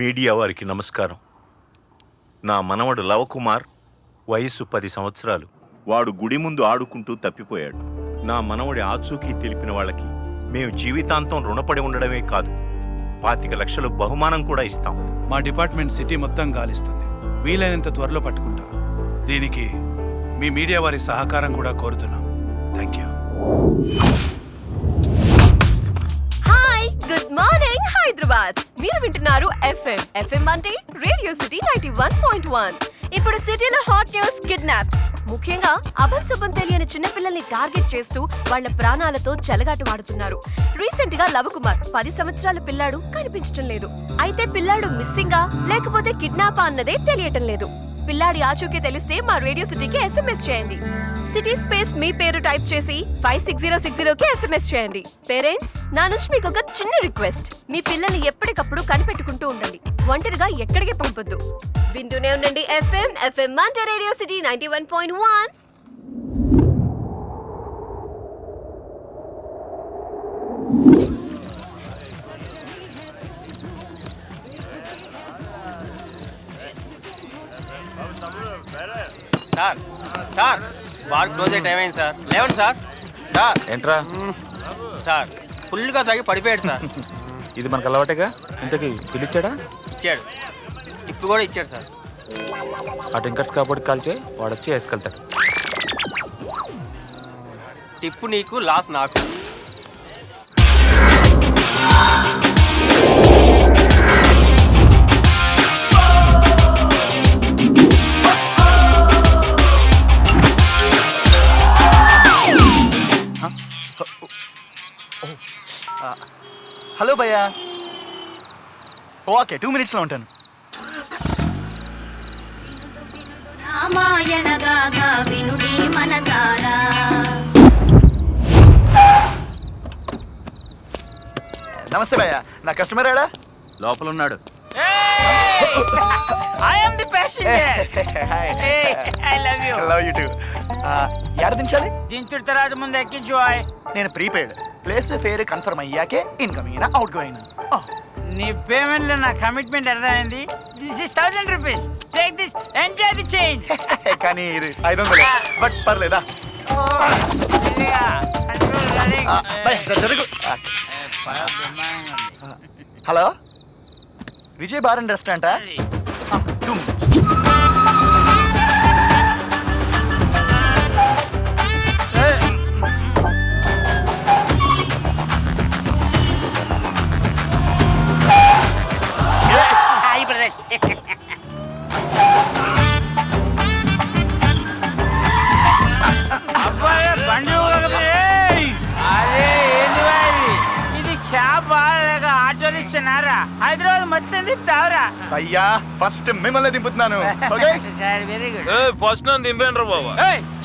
Media వారికి నమస్కారం. నా మనవడు లవకుమార్, వయస్సు 10 సంవత్సరాలు. వాడు గుడి ముందు ఆడుకుంటూ తప్పిపోయాడు. నా మనవడి ఆచూకీ తెలిపిన వాళ్ళకి మేము జీవితాంతం రుణపడి ఉండడమే కాదు, 25 లక్షలు బహుమానం కూడా ఇస్తాం. మా డిపార్ట్మెంట్ సిటీ మొత్తం గాలిస్తుంది. వీలైనంత త్వరలో పట్టుకుంటాం. దీనికి మీ మీడియా వారి సహకారం కూడా కోరుతున్నాం. Thank you. Hi, good morning Hyderabad. మీరు వింటున్నారు ఎఫ్ఎం అంటే రేడియో సిటీ 91.1. ఇప్పుడు సిటీలో హాట్ న్యూస్, కిడ్నాప్స్. ముఖ్యంగా అభంశుభం తెలియని చిన్నపిల్లల్ని టార్గెట్ చేస్తూ వాళ్ళ ప్రాణాలతో చెలగాటమాడుతున్నారు. రీసెంట్ గా లవకుమార్ 10 సంవత్సరాల పిల్లాడు కనిపించడం లేదు. అయితే పిల్లాడు మిస్సింగా లేకపోతే కిడ్నాపా అన్నదే తెలియటం లేదు. పిల్లాడి ఆచూకీ తెలిస్తే మా రేడియో సిటీకి SMS చేయండి. సిటీ స్పేస్ మీ పేరు టైప్ చేసి 56060కి SMS చేయండి. పేరెంట్స్, నా నుంచి మీకు ఒక చిన్న రిక్వెస్ట్. మీ పిల్లల్ని ఎప్పటికప్పుడు కనిపెట్టుకుంటూ ఉండండి. ఒంటరిగా ఎక్కడికి పంపొద్దు. వింటూనే ఉండండి ఎఫ్ఎం అంటే radio city 91.1. Sir sir bar close అయ్యే టైం అయింది సార్. లేవండి సార్. సార్ ఏంట్రా సార్ ఫుల్గా తాగి పడిపోయాడు సార్. ఇది మనకు అలవాటేగా. ఇంతకీ పిలిచాడా? ఇచ్చాడు, టిప్పు కూడా ఇచ్చాడు సార్. ఆ టింకర్స్ కాబట్టి కాల్ చేయి, వాడు వచ్చి వేసుకెళ్తాడు. టిప్పు నీకు, లాస్ నాకు. హలో భయ్యా. ఓకే, 2 minutesలో ఉంటాను. రామాయణగాగా వినుడి మనసారా. నమస్తే భయ్యా, నా కస్టమర్ ఏడా? లోపల ఉన్నాడు. I am the passenger. Hi. Hey, I love you. Love you too. యాడ దించాలి? దించుడు తర్వాత ముందు ఎక్కించు. నేను ప్రీపెయిడ్. ప్లేస్ ఫేర్ కన్ఫర్మ్ అయ్యాకే ఇన్కమింగ్ అయినా అవుట్ గోయింగ్. నీ పేమెంట్ లో నా కమిట్మెంట్ అర్థమైంది. This is 1000 rupees. Take this, enjoy the change. కానీ ఇది 500, బట్ పర్లేదా? జరుగు. హలో, విజయ్ బార్ అండ్ రెస్టారెంటా? 2 minutes. ఇది క్యాబ్ లేక ఆటో రిక్షనారా? హైదరాబాద్ మొత్తం తిప్పుతావరా? అయ్యా, ఫస్ట్ మిమ్మల్ని దింపుతున్నాను. Okay, very good. ఫస్ట్ నన్ను దింపేండ్రా బాబా.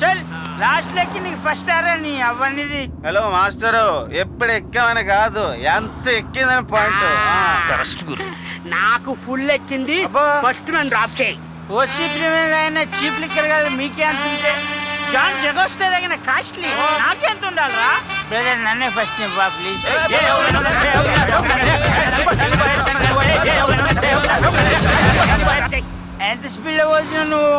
చల్, లాస్ట్ లెక్కి నీకు ఫస్ట్ ఆరా నీ అవ్వనిది. హలో మాస్టరు, ఎప్పుడు ఎక్కామని కాదు, ఎంత ఎక్కిందని పాయింట్. కరెక్ట్ గురు. నాకు ఫుల్ ఎక్కింది. ఫస్ట్ నన్ను డ్రాప్ చేయి. ఓసీ ప్రీమియం అయిన చీప్ లిక్కర్ కాదు మీకే అంత ఉంటే జాన్ జగోస్తే తగిన కాస్ట్లీ నాకెంత ఉండాలరా? బ్రదర్, నన్నే ఫస్ట్ నివ్వా ప్లీజ్. ఎంత స్పీడ్ లో పోతున్నా నువ్వు?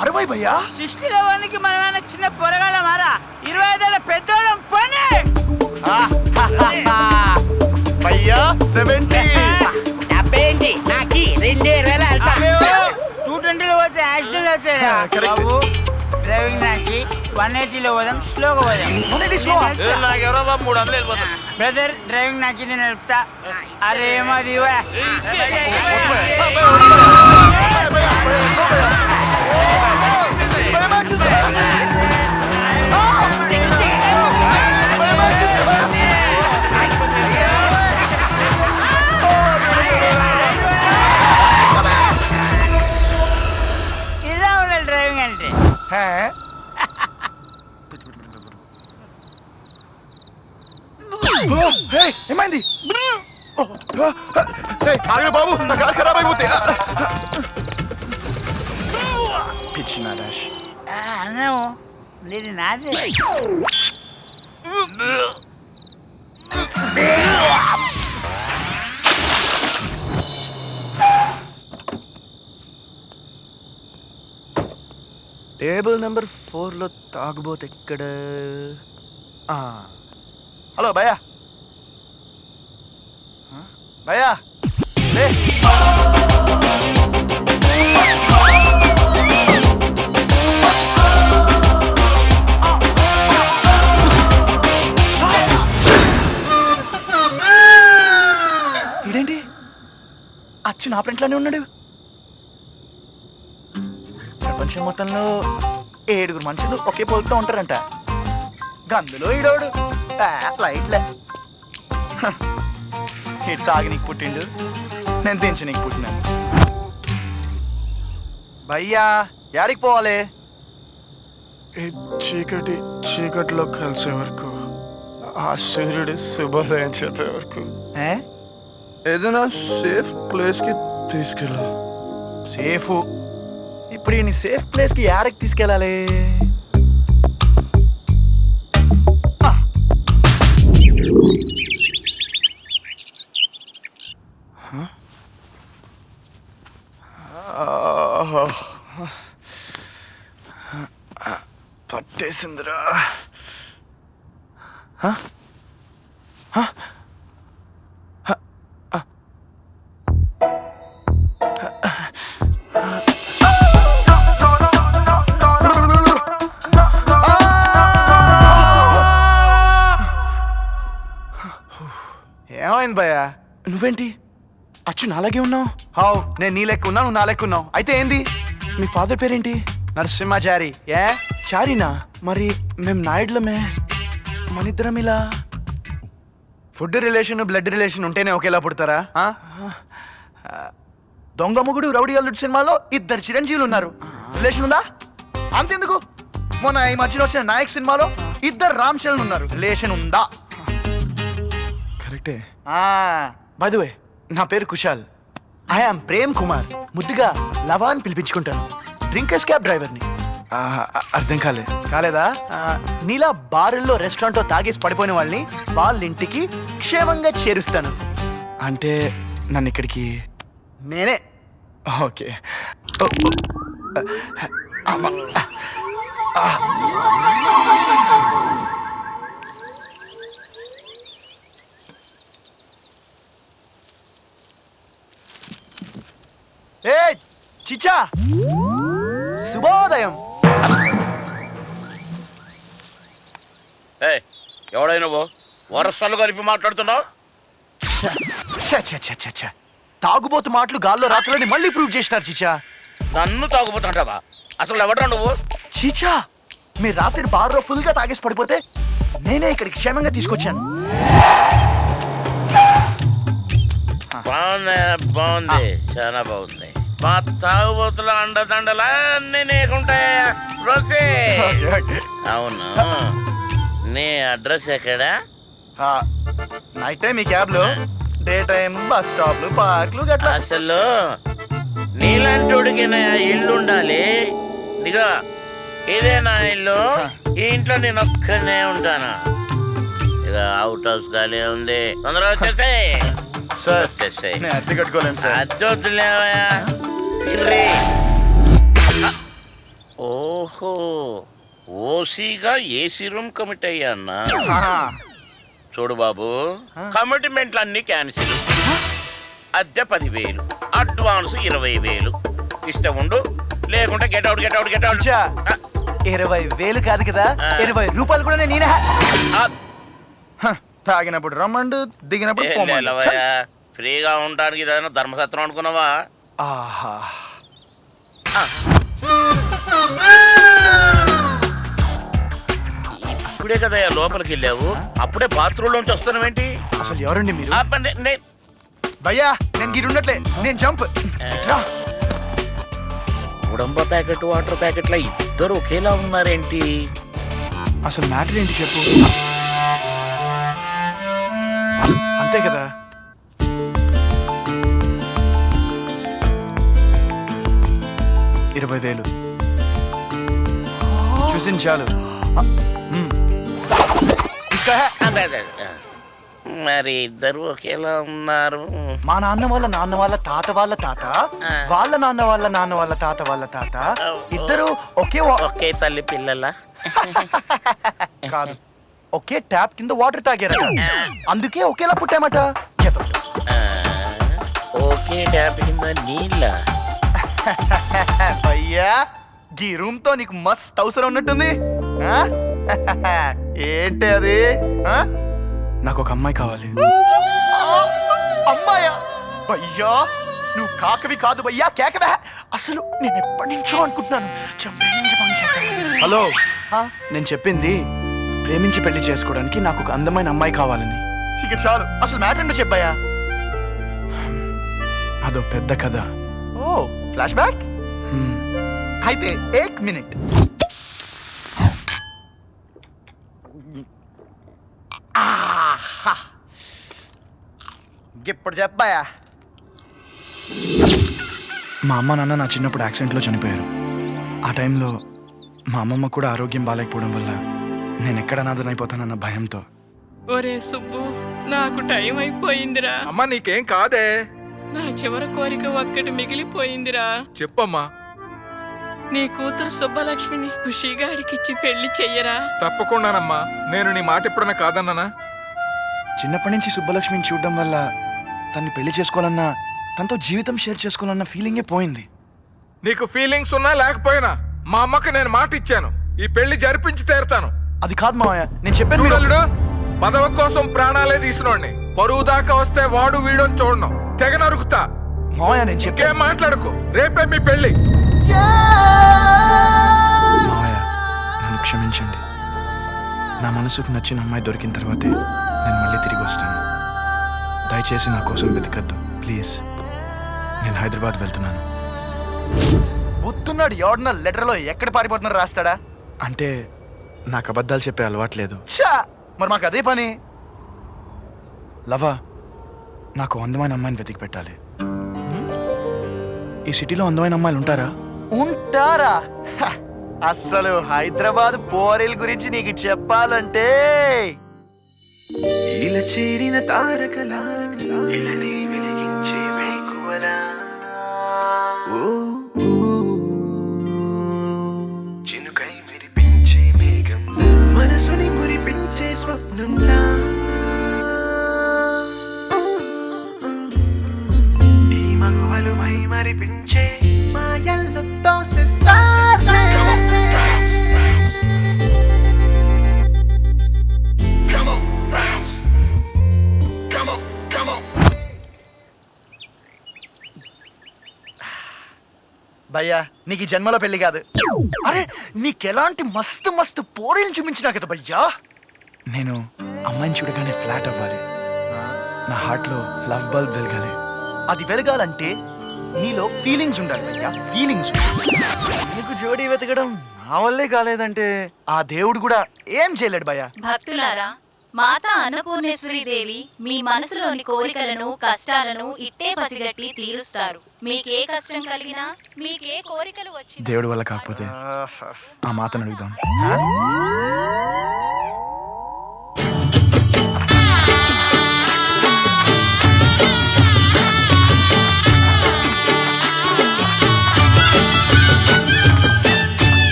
60 భయ్యా. 60లో వానికి మన చిన్న పొరగాల మారా, 25 ఏళ్ళ పెద్దోళ్ళం పని. భయ్యా 70. 220లో పోతే యాక్సిడెంట్ అవుతాయి Correct. బాబు. డ్రైవింగ్ నాకి 180లో పోదాం, స్లోగా పోదాం. నాకెవరో బాబు 300 వెళ్ళిపోతాను. బ్రదర్, డ్రైవింగ్ నాకి నేను నడుపుతా. అరే మాది ఇలా ఉండాలి డ్రైవింగ్ అంటే. ఏమైంది? ఆగే బాబు, నా కార్ ఖరాబ్ అయిపోతే. పిచ్చిన డాష్. అన్నావు నేను నాదే. టేబుల్ నెంబర్ 4లో తాగుబోతు ఎక్కడ? హలో భయ్యా, భయ్యా లే. ఇదేంటి అచ్చు నా ప్రింట్లోనే ఉన్నాడు. ప్రపంచం మొత్తంలో 7 మనుషులు ఒకే పోలుతో ఉంటారంట, గందులో ఈడోడు లైట్లే. ఇటు తాగి నీకు పుట్టిండు, నేను దించి నీకు పుట్టినాను. భయ్యా యాడికి పోవాలి? చీకటిలో కలిసే వరకు, ఆ సూర్యుడు శుభోదయం చెప్పే వరకు ఏదైనా సేఫ్ ప్లేస్కి తీసుకెళ్ళా. సేఫ్? ఇప్పుడు ఈ సేఫ్ ప్లేస్కి యాడకి తీసుకెళ్ళాలి? పట్టేసిందిరా. ఏమైంది భయ్యా? నువ్వేంటి అచ్చు నాలాగే ఉన్నావు? హావ్, నేను నీ లెక్క ఉన్నా, నువ్వు నా లెక్క ఉన్నావు. అయితే ఏంది? మీ ఫాదర్ పేరేంటి? నరసింహాచారి. ఏ చారీనా? మరి మేము నాయుడులమే, మనిద్దరం ఇలా. ఫుడ్ రిలేషన్ బ్లడ్ రిలేషన్ ఉంటేనే ఒకేలా పుడతారా? దొంగ మొగుడు రౌడీ అల్లుడు సినిమాలో 2 చిరంజీవులు ఉన్నారు, రిలేషన్ ఉందా? అంతెందుకు, మొన్న ఈ మధ్యలో వచ్చిన నాయక్ సినిమాలో 2 రామ్ చరణ్ ఉన్నారు, రిలేషన్ ఉందా? కరెక్టే. బై ది వే, నా పేరు కుశాల్. ఐఆమ్ ప్రేమ్ కుమార్, ముద్దుగా లవా అని పిలిపించుకుంటాను. డ్రింకర్స్ క్యాబ్ డ్రైవర్ని. అర్థం కాలేదా? నీలా బారుల్లో రెస్టారెంట్లో తాగేసి పడిపోయిన వాళ్ళని వాళ్ళ ఇంటికి క్షేమంగా చేరుస్తాను. అంటే నన్ను ఇక్కడికి నేనే. ఓకే. ఏ చిచ్చా, శుభోదయం. ఎవడై నువ్వు వరసలు కలిపి మాట్లాడుతున్నావు? తాగుబోతు మాటలు గాల్లో రాత్రులని మళ్ళీ ప్రూవ్ చేసినారు చిచ్చా. నన్ను తాగుపోతుంటావా? అసలు ఎవడ్రా నువ్వు? చీచా, మీరు రాత్రి బార్లో ఫుల్ గా తాగేసి పడిపోతే నేనే ఇక్కడికి క్షేమంగా తీసుకొచ్చాను. బాగుంది, చాలా బాగుంది. మా తాగుబోతుల అండదండలా అన్ని నీకుంటాయా? అవును, నీ అడ్రస్ ఎక్కడా? నైట్ టైం ఈ క్యాబ్ లో, డే టైం బస్ స్టాప్లు, పార్క్లు గట్లా. అసలు నీలాంటి ఇల్లు ఉండాలి. ఇదిగో ఇదే నా ఇల్లు, ఈ ఇంట్లో నేను ఒక్కనే ఉంటాను. ఇక అవుట్ హౌస్ ఖాళీ ఉంది, తొందరగా వచ్చేసాయి. సార్ నేను అద్దె కట్టుకోలేను సార్. అద్దొద్దులేవయా. ఓహో, ఓసీగా ఏసీ రూమ్ కమిట్ అయ్యా అన్నా. చూడు బాబు, కమిట్మెంట్లు అన్ని క్యాన్సిల్. అద్దె 10,000, అడ్వాన్స్ 20,000 ఇస్తే ఉండు, లేకుంటే గెట్ అవుట్. 20,000 కాదు కదా, 20 రూపాయలు కూడా నేనే. తాగినప్పుడు రమ్మండు, దిగినప్పుడు ఫ్రీగా ఉండడానికి ఏదైనా ధర్మసత్రం అనుకున్నావా? ఆహా, ఇప్పుడే కదా లోపలికి వెళ్ళావు, అప్పుడే బాత్రూమ్ లోంచి వస్తున్నావేంటి? అసలు ఎవరండి మీరు? భయ్యా నేను గిరి ఉండట్లే, నేను జంప్. ఉడంబ ప్యాకెట్ వాటర్ ప్యాకెట్ల ఇద్దరు ఒకేలా ఉన్నారేంటి? అసలు మ్యాటర్ ఏంటి చెప్పు. అంతే కదా. $20,000 చూసింది చాలు. మరి ఇద్దరు ఒకేలా ఉన్నారు. మా నాన్న వాళ్ళ నాన్న వాళ్ళ తాత వాళ్ళ తాత వాళ్ళ నాన్న వాళ్ళ నాన్న వాళ్ళ తాత వాళ్ళ తాత ఇద్దరు ఒకే తల్లి పిల్లల కాదు, ఒకే ట్యాప్ కింద వాటర్ తాగారట, అందుకే ఒకేలా పుట్టామట. ఒకే ట్యాప్ కింద నీళ్ళ. అయ్యా ఈ రూమ్ తో నీకు మస్త్ అవసరం ఉన్నట్టుంది. ఆ? ఏంటి అది? ఆ? నాకు ఒక అమ్మాయి కావాలి. అమ్మాయా? అయ్యా నువ్వు కాకవి కాదు భయ్యా, కేకవే. అసలు నేను ఎప్పటి నుంచో అనుకుంటున్నాను హలో, నేను చెప్పింది ప్రేమించి పెళ్లి చేసుకోవడానికి నాకు ఒక అందమైన అమ్మాయి కావాలని. ఇక చాలు, అసలు మ్యాటర్ ఏంటో చెప్పాయా? అదో పెద్ద కథ. ఓ ఫ్లాష్ బ్యాక్. అయితే 1 మినిట్. ఇప్పుడు చెప్పాయా? మా అమ్మ నాన్న నా చిన్నప్పుడు యాక్సిడెంట్లో చనిపోయారు. ఆ టైంలో మా అమ్మమ్మ కూడా ఆరోగ్యం బాగాలేకపోవడం వల్ల నేను ఎక్కడ అనాథనైపోతానన్న భయంతో. ఒరే సుబ్బు, నాకు టైం అయిపోయిందిరా. అమ్మా నీకేం కాదే. నా చివరి కోరిక ఒక్కటి మిగిలిపోయిందిరా. చెప్పమ్మా. నీ కూతురు సుబ్బలక్ష్మిని ఖుషిగాడికిచ్చి పెళ్లి చెయ్యరా. తప్పకుండానమ్మా, నేను నీ మాట ఎప్పుడన్నా కాదన్నానా? చిన్నప్పటి నుంచి సుబ్బలక్ష్మిని చూడడం వల్ల తన్ని పెళ్లి చేసుకోవాలన్నా, తనతో జీవితం షేర్ చేసుకోవాలన్న ఫీలింగే పోయింది. నీకు ఫీలింగ్స్ ఉన్నా లేకపోయినా మా అమ్మకి నేను మాట ఇచ్చాను, ఈ పెళ్లి జరిపించి తీరుతాను. అది కాదు మావయ్య, నేను చెప్పాను. చూడలుడు, పదవి కోసం ప్రాణాలే తీసినోడిని, పరువు దాకా వస్తే వాడు వీడని చూడను, తెగ నరుకుతా. మావయ్య నేను చెప్పే ఏం మాట్లాడుకో, రేపే మీ పెళ్లి. మావయ్య నన్ను క్షమించండి. నా మనసుకు నచ్చిన అమ్మాయి దొరికిన తర్వాతే నేను మళ్ళీ తిరిగి వస్తాను. దయచేసి నా కోసం వెతకద్దు ప్లీజ్. నేను హైదరాబాద్ వెళ్తున్నాను. బుద్ధున్నాడు ఎవడన్నా లెటర్లో ఎక్కడ పారిపోతున్నారు రాస్తాడా? అంటే నాకు అబద్ధాలు చెప్పే అలవాట్లేదు. మరి మాకు అదే పని. లవా, నాకు అందమైన అమ్మాయిని వెతికి పెట్టాలి. ఈ సిటీలో అందమైన అమ్మాయిలు ఉంటారా? ఉంటారా? అస్సలు హైదరాబాద్ పోరీల గురించి నీకు చెప్పాలంటే ఇలా చేరిన తారకలారకలారని వెలిగించే వేకువలా, చినుకై మెరిపించే మేఘం, మనసుని మురిపించే స్వప్నంలా, ఈ మగువలు మై మరిపించే మాయల్లో తోసేస్తా. భయ్యా నీకు ఈ జన్మలో పెళ్లి కాదు. అరే నీకెలాంటి మస్తు మస్తు పోరీలు చూపించినా కదా భయ్యా. నేను అమ్మాయిని చూడగానే ఫ్లాట్ అవ్వాలి. నా హార్ట్లో లవ్ బల్బ్ వెలగాలి. అది వెలగాలంటే నీలో ఫీలింగ్స్ ఉండాలి భయ్యా, ఫీలింగ్స్. నీకు జోడీ వెతకడం నా వల్లే కాలేదంటే ఆ దేవుడు కూడా ఏం చేయలేడు భయ్యా. భక్తులారా, మాతా అన్నపూర్ణేశ్వరి దేవి మీ మనసులోని కోరికలను కష్టాలను ఇట్టే పసిగట్టి తీరుస్తారు. మీకే కష్టం కలిగినా, మీకే కోరికలు వచ్చినా దేవుడి వల్ల కాకపోతే ఆ మాతను అడుగుదాం.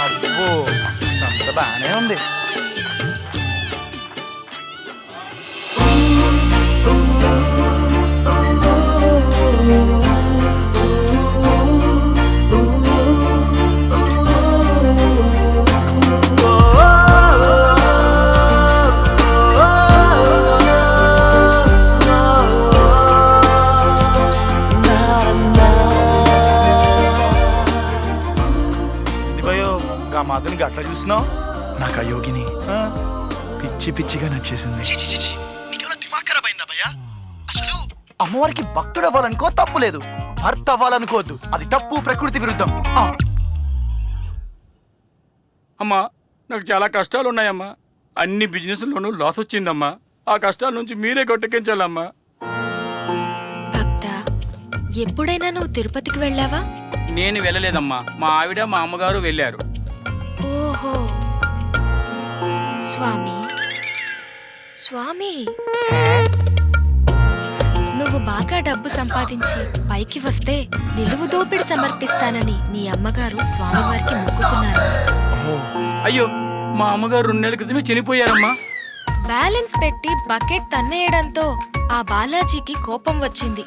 అబ్బో సంత బాగానే ఉంది. మాధుని అట్లా చూస్తున్నావు? నాకు ఆ యోగిని పిచ్చి పిచ్చిగా నచ్చేసింది. అసలు అమ్మవారికి భక్తుడు అవ్వాలనుకో తప్పు లేదు, భర్త అవ్వాలనుకోవద్దు, అది తప్పు, ప్రకృతి విరుద్ధం. అమ్మా నాకు చాలా కష్టాలు ఉన్నాయమ్మా. అన్ని బిజినెస్లోనూ లాస్ వచ్చిందమ్మా. ఆ కష్టాల నుంచి మీరే కొట్టకించాలమ్మా. భక్త, ఎప్పుడైనా నువ్వు తిరుపతికి వెళ్ళావా? నేను వెళ్ళలేదమ్మా, మా ఆవిడ మా అమ్మగారు వెళ్ళారు. ఓహో స్వామి, స్వామి, నువ్వు బాగా డబ్బు సంపాదించి పైకి వస్తే నిలువు దోపిడి సమర్పిస్తానని నీ అమ్మగారు స్వామివారికి మొక్కుకున్నారు. అయ్యో, మా అమ్మగారు 2 నెలల క్రితమే చనిపోయారమ్మా. బ్యాలెన్స్ పెట్టి బకెట్ తన్నేయడంతో ఆ బాలాజీకి కోపం వచ్చింది.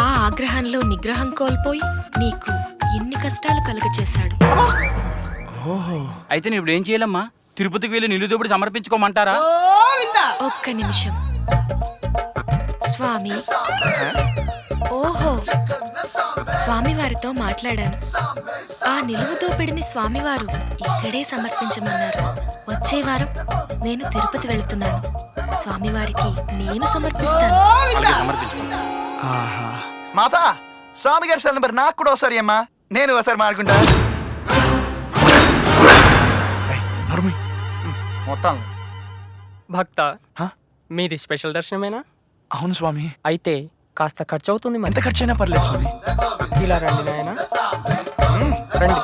ఆ ఆగ్రహంలో నిగ్రహం కోల్పోయి నీకు ఎన్ని కష్టాలు కలుగచేశాడు. అయితే నేను ఇప్పుడు ఏం చేయాలమ్మా? తిరుపతికి వెళ్ళి నిలుదోపుడు సమర్పించుకోమంటారా? ఒక్క నిమిషం స్వామి. ఓహో, స్వామివారితో మాట్లాడాను. ఆ నిలువు దోపిడిని స్వామివారు ఇక్కడే సమర్పించమన్నారు. వచ్చే వారం నేను తిరుపతి వెళ్తున్నాను. స్వామివారికి నేను సమర్పిస్తాను. మాత, స్వామి గారి సెల్ నెంబర్ నాకు కూడా ఒకసారి అమ్మా, నేను ఒకసారి మాడుకుంటా. మొత్తం భక్త, మీది స్పెషల్ దర్శనమేనా? అవును స్వామి. అయితే కాస్త ఖర్చు అవుతుంది. ఎంత ఖర్చు అయినా పర్లేదు స్వామి. ఇలా రండి నాయనా, రండి.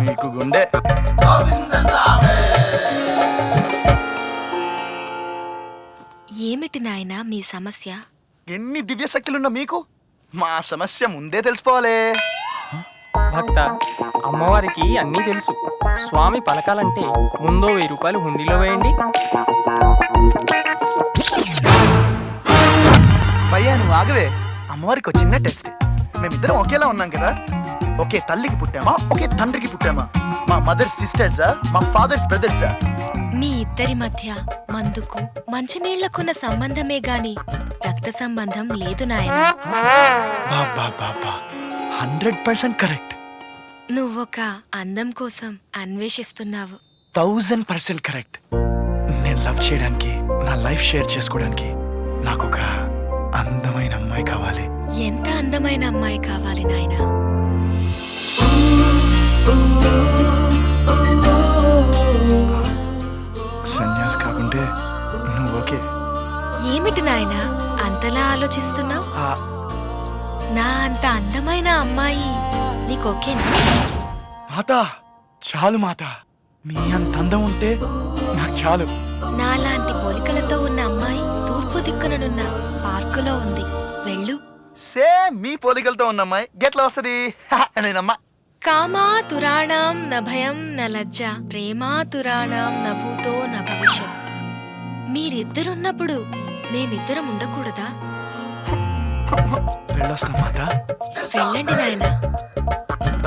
మీకు గుండె. ఏమిటి నాయనా మీ సమస్య? ఎన్ని దివ్య శక్తులున్నా మీకు మా సమస్య ముందే తెలిసిపోవాలే. భక్త, అమ్మవారికి అన్నీ తెలుసు. స్వామి పలకాలంటే ముందో 1000 రూపాయలు హుండీలో వేయండి. భయ్యా నువ్వు ఆగవే. అమ్మవారికి ఒక చిన్న టెస్ట్. మేమిద్దరం ఒకేలా ఉన్నాం కదా. ఒకే తల్లికి పుట్టామా, ఒకే తండ్రికి పుట్టామా? మా మదర్ సిస్టర్సా, మా ఫాదర్స్ బ్రదర్సా? మీ ఇద్దరి మధ్య మందుకు మంచినీళ్లకున్న సంబంధమే గాని రక్త సంబంధం లేదు నాయనా. 100% కరెక్ట్. నువ్వొక అందం కోసం అన్వేషిస్తున్నావు. 1000% కరెక్ట్. నేను లవ్ చేయడానికి, నా లైఫ్ షేర్ చేసుకోవడానికి నాకు ఒక అందమైన అమ్మాయి కావాలి. ఎంత అందమైన అమ్మాయి కావాలి నాయనా? సన్యాసి కాకుంటే నువ్వు ఓకే? ఏమిటి నాయనా అంతలా ఆలోచిస్తున్నావు? నా అంత అందమైన అమ్మాయి నీకోకేనా? మాత, చాలు మాత. మీ అంత అందం ఉంటే నాకు చాలు. నాలాంటి పోలికలతో ఉన్న అమ్మాయి తూర్పు దిక్కుననున్న పార్కులో ఉంది. వెళ్ళు. సేమ్ మీ పోలికలతో ఉన్న అమ్మాయి గెట్లా వస్తుంది? నేనమ్మా. కామాతురాణం న భయం న లజ్జ, ప్రేమాతురాణం న భూతో న భవిష్యత్. మీరిద్దరున్నప్పుడు మేమిద్దరం ఉండకూడదా? వెళ్ళొస్తా మాత. వెళ్ళండి నాయనా.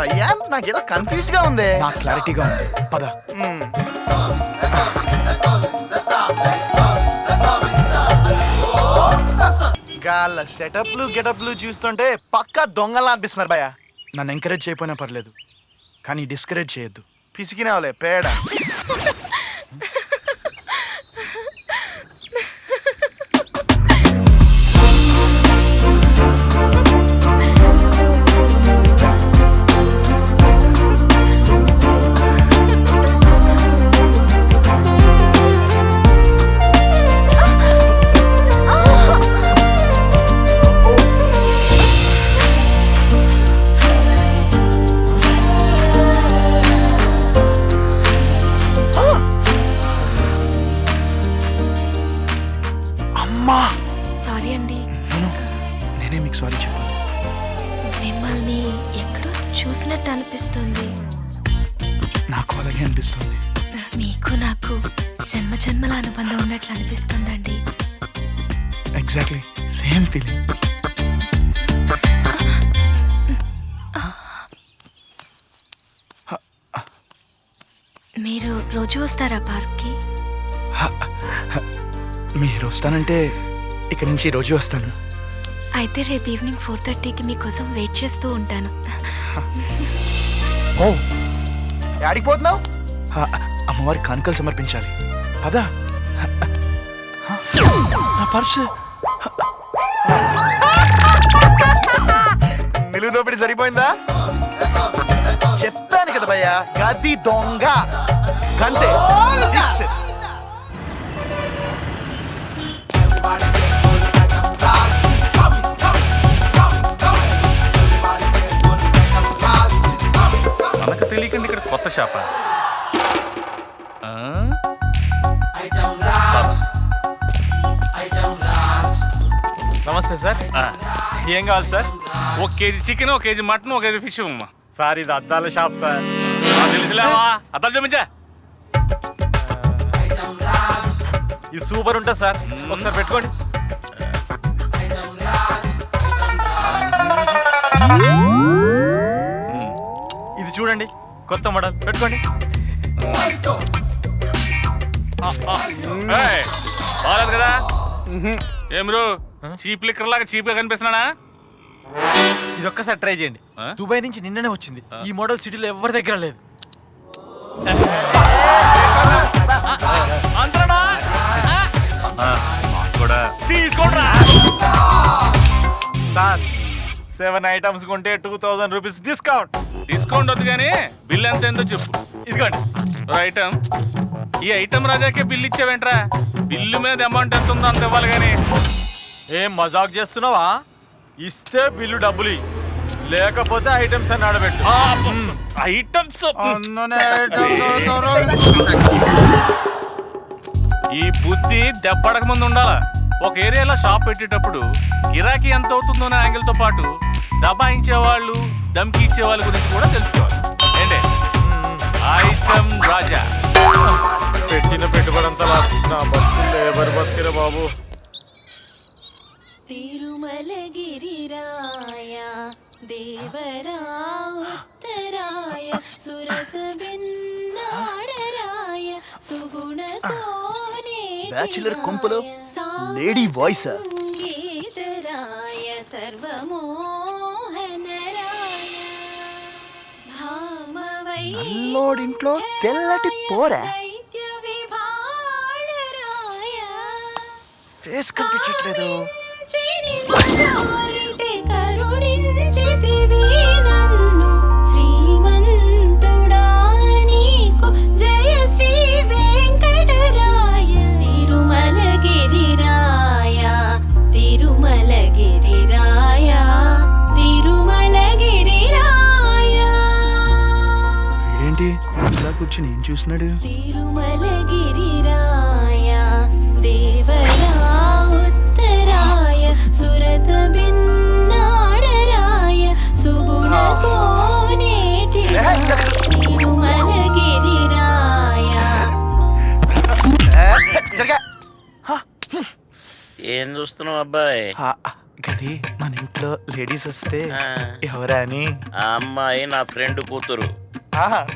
అయ్యా నాకేదో కన్ఫ్యూజ్ గా ఉంది. నాకు క్లారిటీగా ఉంది. పద. గాళ్ళ సెటప్లు గెటప్లు చూస్తుంటే పక్కా దొంగలా అనిపిస్తున్నారు భయ్యా. నన్ను ఎంకరేజ్ చేయకపోయినా పర్లేదు, కానీ డిస్కరేజ్ చేయొద్దు. పిసికినావులే పేడ. సారీ అండి. నేనే మీకు సారీ చెప్పాను. మిమ్మల్ని ఎక్కడో చూసినట్టు అనిపిస్తుంది. నాకు అలాగే అనిపిస్తుంది. మీకు నాకు జన్మ జన్మల అనుబంధం ఉన్నట్లు అనిపిస్తుందండి. Exactly same feeling. మీరు రోజు వస్తారా పార్క్కి? మీరు వస్తానంటే ఇక్కడి నుంచి రోజు వస్తాను. అయితే రేపు ఈవినింగ్ 4:30కి మీకోసం వెయిట్ చేస్తూ ఉంటాను. ఓ, ఆడిపోతున్నావు? అమ్మవారి కానుకలు సమర్పించాలి. పదా. నా పర్సు. నిలువు దోపిడి సరిపోయిందా? చెప్పాను కదా భయ్యా, గది దొంగ గంతే. మనకు తెలియకుండా ఇక్కడ కొత్త షాప. నమస్తే సార్. ఏం కావాలి sir? 1 KG chicken, 1 KG mutton, 1 KG fish అమ్మా. సార్ ఇది అద్దాల షాప్ సార్. తెలుసులేవా, అద్దాలు చూపించా. ఇది సూపర్ ఉంటుంది సార్, ఒకసారి పెట్టుకోండి. ఇది చూడండి, కొత్త మోడల్, పెట్టుకోండి. ఏయ్, బాగాలేదు కదా ఏం బ్రో, చీప్ లిక్కర్ లాగా చీప్ గా కనిపిస్తున్నానా? ఇది ఒక్కసారి ట్రై చేయండి. దుబాయ్ నుంచి నిన్ననే వచ్చింది. ఈ మోడల్ సిటీలో ఎవరి దగ్గర లేదు. అంతేనా? కూడా తీసుకోండి సార్ 7 ఐటమ్స్ కొంటే 2000 రూపీస్ డిస్కౌంట్. డిస్కౌంట్ వద్దు కానీ బిల్ ఎంత ఏందో చెప్పు. ఇదిగోండి. ఐటమ్, ఈ ఐటమ్ రాజాకే బిల్ ఇచ్చావేంట్రా? బిల్లు మీద అమౌంట్ ఎంత ఉందో అంత ఇవ్వాలి కానీ. ఏం మజాక్ చేస్తున్నావా? ఇస్తే బిల్లు డబ్బులు ఇయ్యి. లేకపోతే ఐటమ్స్ అని ఆడబెట్టు. ఐటమ్స్ ఈ బుద్ధి దెబ్బడక ముందు ఉండాలా. ఒక ఏరియాలో షాప్ పెట్టేటప్పుడు గిరాకీ ఎంత అవుతుందో అనే యాంగిల్తో పాటు దబాయించే వాళ్ళు, దమ్కి ఇచ్చే వాళ్ళ గురించి కూడా తెలుసుకోవాలి. ఏంటి ఐటమ్ రాజా పెట్టిన పెట్టుబడంతా నా బతుకు లేబర్ బతికిరా బాబు. తిరుమలగిరిరాయ దేవరా ఉత్తరాయ సురత బిన్నాడరాయ సుగుణతోనే బ్యాచులర్ కొంపలో లేడీ వాయిస్. సంగీతరాయ సర్వమోహనరాయ భామవై నల్లోడింట్లో తెల్లటి పోరా. దైత్య విభాళరాయ ఫేస్ కనిపించట్లేదు. కరుణించితివి నన్ను శ్రీమంతుడా నీకు జయ శ్రీ వెంకటరాయ తిరుమలగిరిరాయ తిరుమలగిరిరాయ తిరుమలగిరిరాయ. ఏంటి ఇలా కూర్చుని ఏం చూస్తున్నాడు? తిరుమలగిరిరాయ దేవరా ఉత్తరాయ సురత బిన్నాడరాయ సుగుణతోనేటి తిరుమలగిరిరాయ. జరగా. ఏం చూస్తున్నావు అబ్బాయి? గది మన ఇంట్లో లేడీస్ వస్తే ఆ. ఎవరా అని. ఆ అమ్మాయి నా ఫ్రెండ్ కూతురు.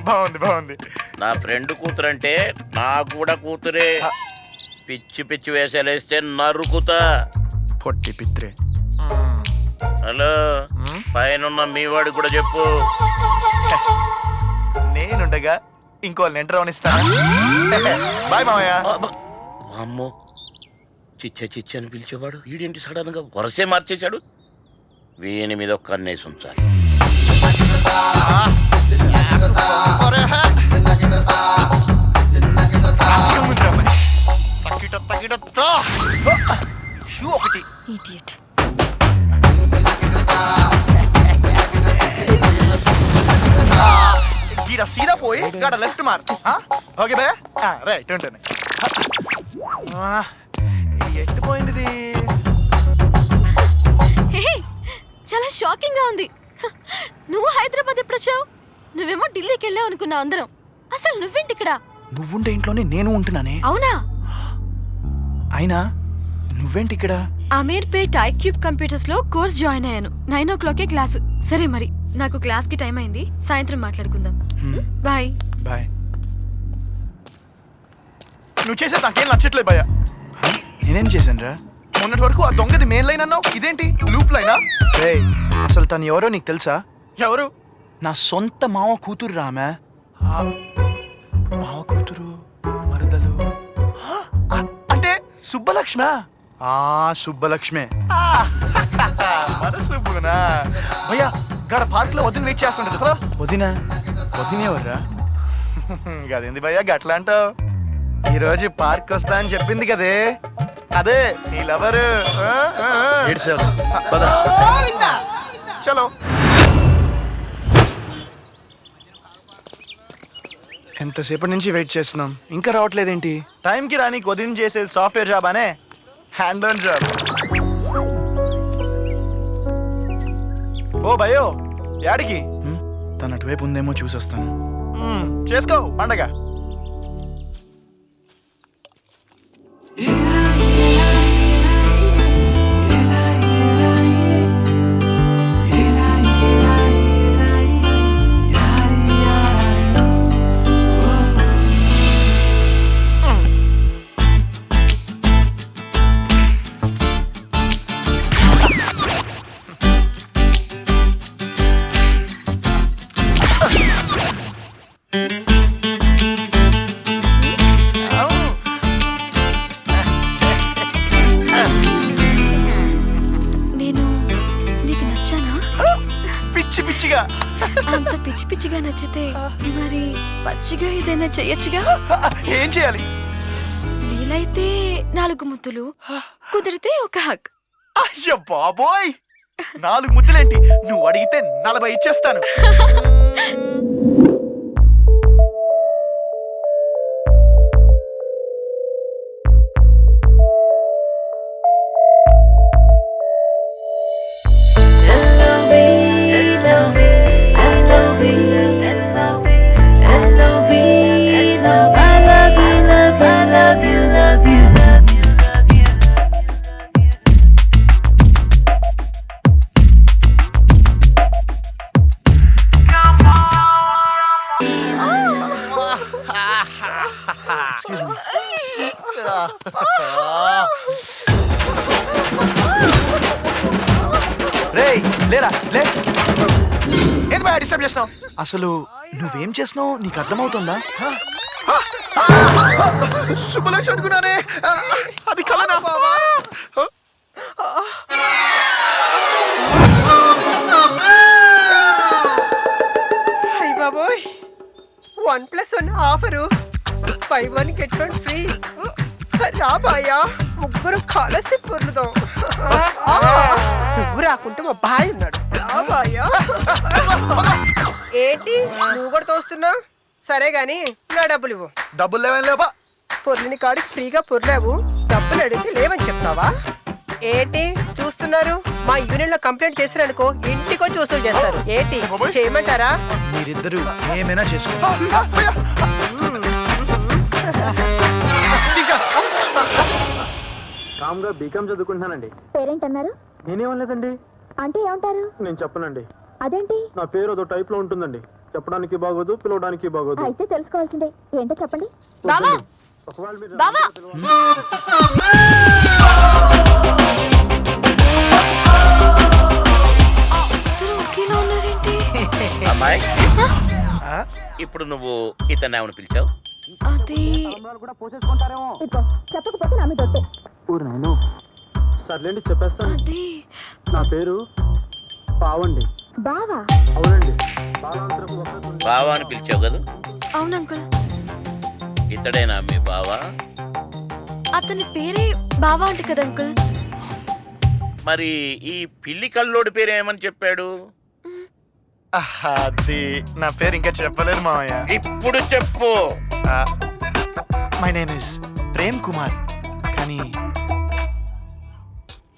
బాగుంది బాగుంది. నా ఫ్రెండ్ కూతురు అంటే నాకు కూడా కూతురే. పిచ్చి పిచ్చి వేసాలేస్తే నరుకుతా. పొట్టి పిత్రే. హలో, పైన మీ వాడికి కూడా చెప్పు. నేనుండగా ఇంకో లెంటర్ అవనిస్తాను. బాయ్ మామయ్య. అమ్మో, చిచ్చ చిచ్చ అని పిలిచేవాడు వీడేంటి సడన్ గా వరసే మార్చేశాడు. వీని మీద ఒక కన్నేసి ఉంచాలి. షూ ఒకటి. ఇడియట్. గీడ సీదా పోయి గడ లెఫ్ట్ మార్. ఓకే బే, రైట్ ఉంటుంది. ఎట్టు పోయింది ఇది? హే, చాలా షాకింగ్ గా ఉంది. నువ్వు హైదరాబాద్ ఎప్పుడు వచ్చావు? నువ్వేమో ఢిల్లీకి వెళ్ళావు అనుకున్నావు అందరం. అసలు నువ్వేంటి ఇక్కడ? నువ్వుండే ఇంట్లోనే నేను ఉంటున్నానే. అవునా? అయినా నువ్వేంటి ఇక్కడ? అమీర్పేట్ ఐక్యూబ్ కంప్యూటర్స్ లో కోర్స్ జాయిన్ అయ్యాను. 9 o'clock క్లాస్. సరే మరి నాకు క్లాస్ కి టైం అయింది. సాయంత్రం మాట్లాడుకుందాం. Bye bye. నువ్వు చేసేది నాకేం నచ్చట్లేదు భయ్యా. నేనేం చేశాను రా? మొన్నటి వరకు ఆ దొంగది మెయిన్ లైన్ అన్నావు, ఇదేంటి లూప్ లైనా? అసలు తను ఎవరో నీకు తెలుసా? ఎవరు? నా సొంత మావ కూతురు రామే. మావ కూతురు మరదలు అంటే సుబ్బలక్ష్మ. సుబ్బలక్ష్మే. మన సుబ్బునా భయ్యా. గడ పార్క్ లో వదిన వెయిట్ చేస్తుంటది కదా. వదిన ఎవర్రా? గదేంది భయ్యా గట్లా అంటావు? ఈరోజు పార్క్ వస్తా అని చెప్పింది కదే, అదే నీ లవరు. చలో. ఎంతసేపటి నుంచి వెయిట్ చేస్తున్నాం, ఇంకా రావట్లేదేంటి? టైంకి రాని వదిన చేసేది సాఫ్ట్వేర్ జాబ్ అనే హ్యాండ్ ఆన్ జాబ్. భయో యాడికి తన అటువైపు ఉందేమో చూసొస్తాను. చేసుకో పండగ. నేను నీకు నచ్చానా? పిచ్చి పిచ్చిగా. అంత పిచ్చి పిచ్చిగా నచ్చితే మరి పచ్చిగా ఏదైనా చెయ్యొచ్చుగా. ఏం చేయాలి? వీలైతే 4 ముద్దులు, కుదిరితే ఒక హక్. అయ్యో బాబోయ్, 4 ముద్దులేంటి? నువ్వు అడిగితే 40 ఇచ్చేస్తాను. అసలు నువ్వేం చేస్తున్నావు నీకు అర్థమవుతుందా? శుభలక్ష్మి అనుకున్నానే, అది కలనా? అయ్య బాబోయ్, 1+1 ఆఫరు, 5 1 get 1 ఫ్రీ. రాబాయా, ముగ్గురు కలిసి పొందుదాం. నువ్వు రాకుంటే మా బాయ్ ఉన్నాడు. రాబాయా. ఏంటి నువ్వు కూడా తోస్తున్నావు? సరే గాని నా డబ్బులు ఇవ్వు. డబ్బులు లేవని లేవా? పొర్లిని కాడికి ఫ్రీగా పొర్లేవు, డబ్బులు అడిగితే లేవని చెప్తావా? ఏంటి చూస్తున్నారు? మా యూనియన్ లో కంప్లైంట్ చేసిరనుకో ఇంటికో వసూలు చేస్తారు. ఏంటి చేయమంటారా? మీరిద్దరు ఏమైనా చేసుకో. రామ్గా బీకామ్ చదువుకుంటున్నానండి. పేరెంట్ అన్నారు? నేనేమనలేదండి. అంటే ఏమంటారు? నేను చెప్పనండి. అదేంటి? నా పేరు అదో టైప్ లో ఉంటుందండి. చెప్పడానికి బాగోదు, పిలవడానికి బాగోదు. అయితే తెలుసుకోవాల్సిందే. ఏంటో చెప్పండి. బావా, ఒకవేళ మీరు బావా. ఒకేలా ఉన్నారేంటి? అమ్మాయి, ఇప్పుడు నువ్వు ఇతన్ని ఏమని పిలిచావు? అది కూడా పోసేసుకుంటారేమో. చెప్పకపోతే నా మీద ఒట్టే. ఊరు నాయను. సర్లేండి చెప్పేస్తాను. అది నా పేరు పావండి. బావా? అవునండి. బావా అని పిలిచావు కదా? అవును అంకుల్. ఇతడేనా మీ బావా? అతని పేరే బావా అంటే కదా అంకుల్. మరి ఈ పిల్లి కల్లోడి పేరు ఏమని చెప్పాడు? అది నా పేరు ఇంకా చెప్పలేదు మామయ్య. ఇప్పుడు చెప్పు. My name is Prem Kumar, కానీ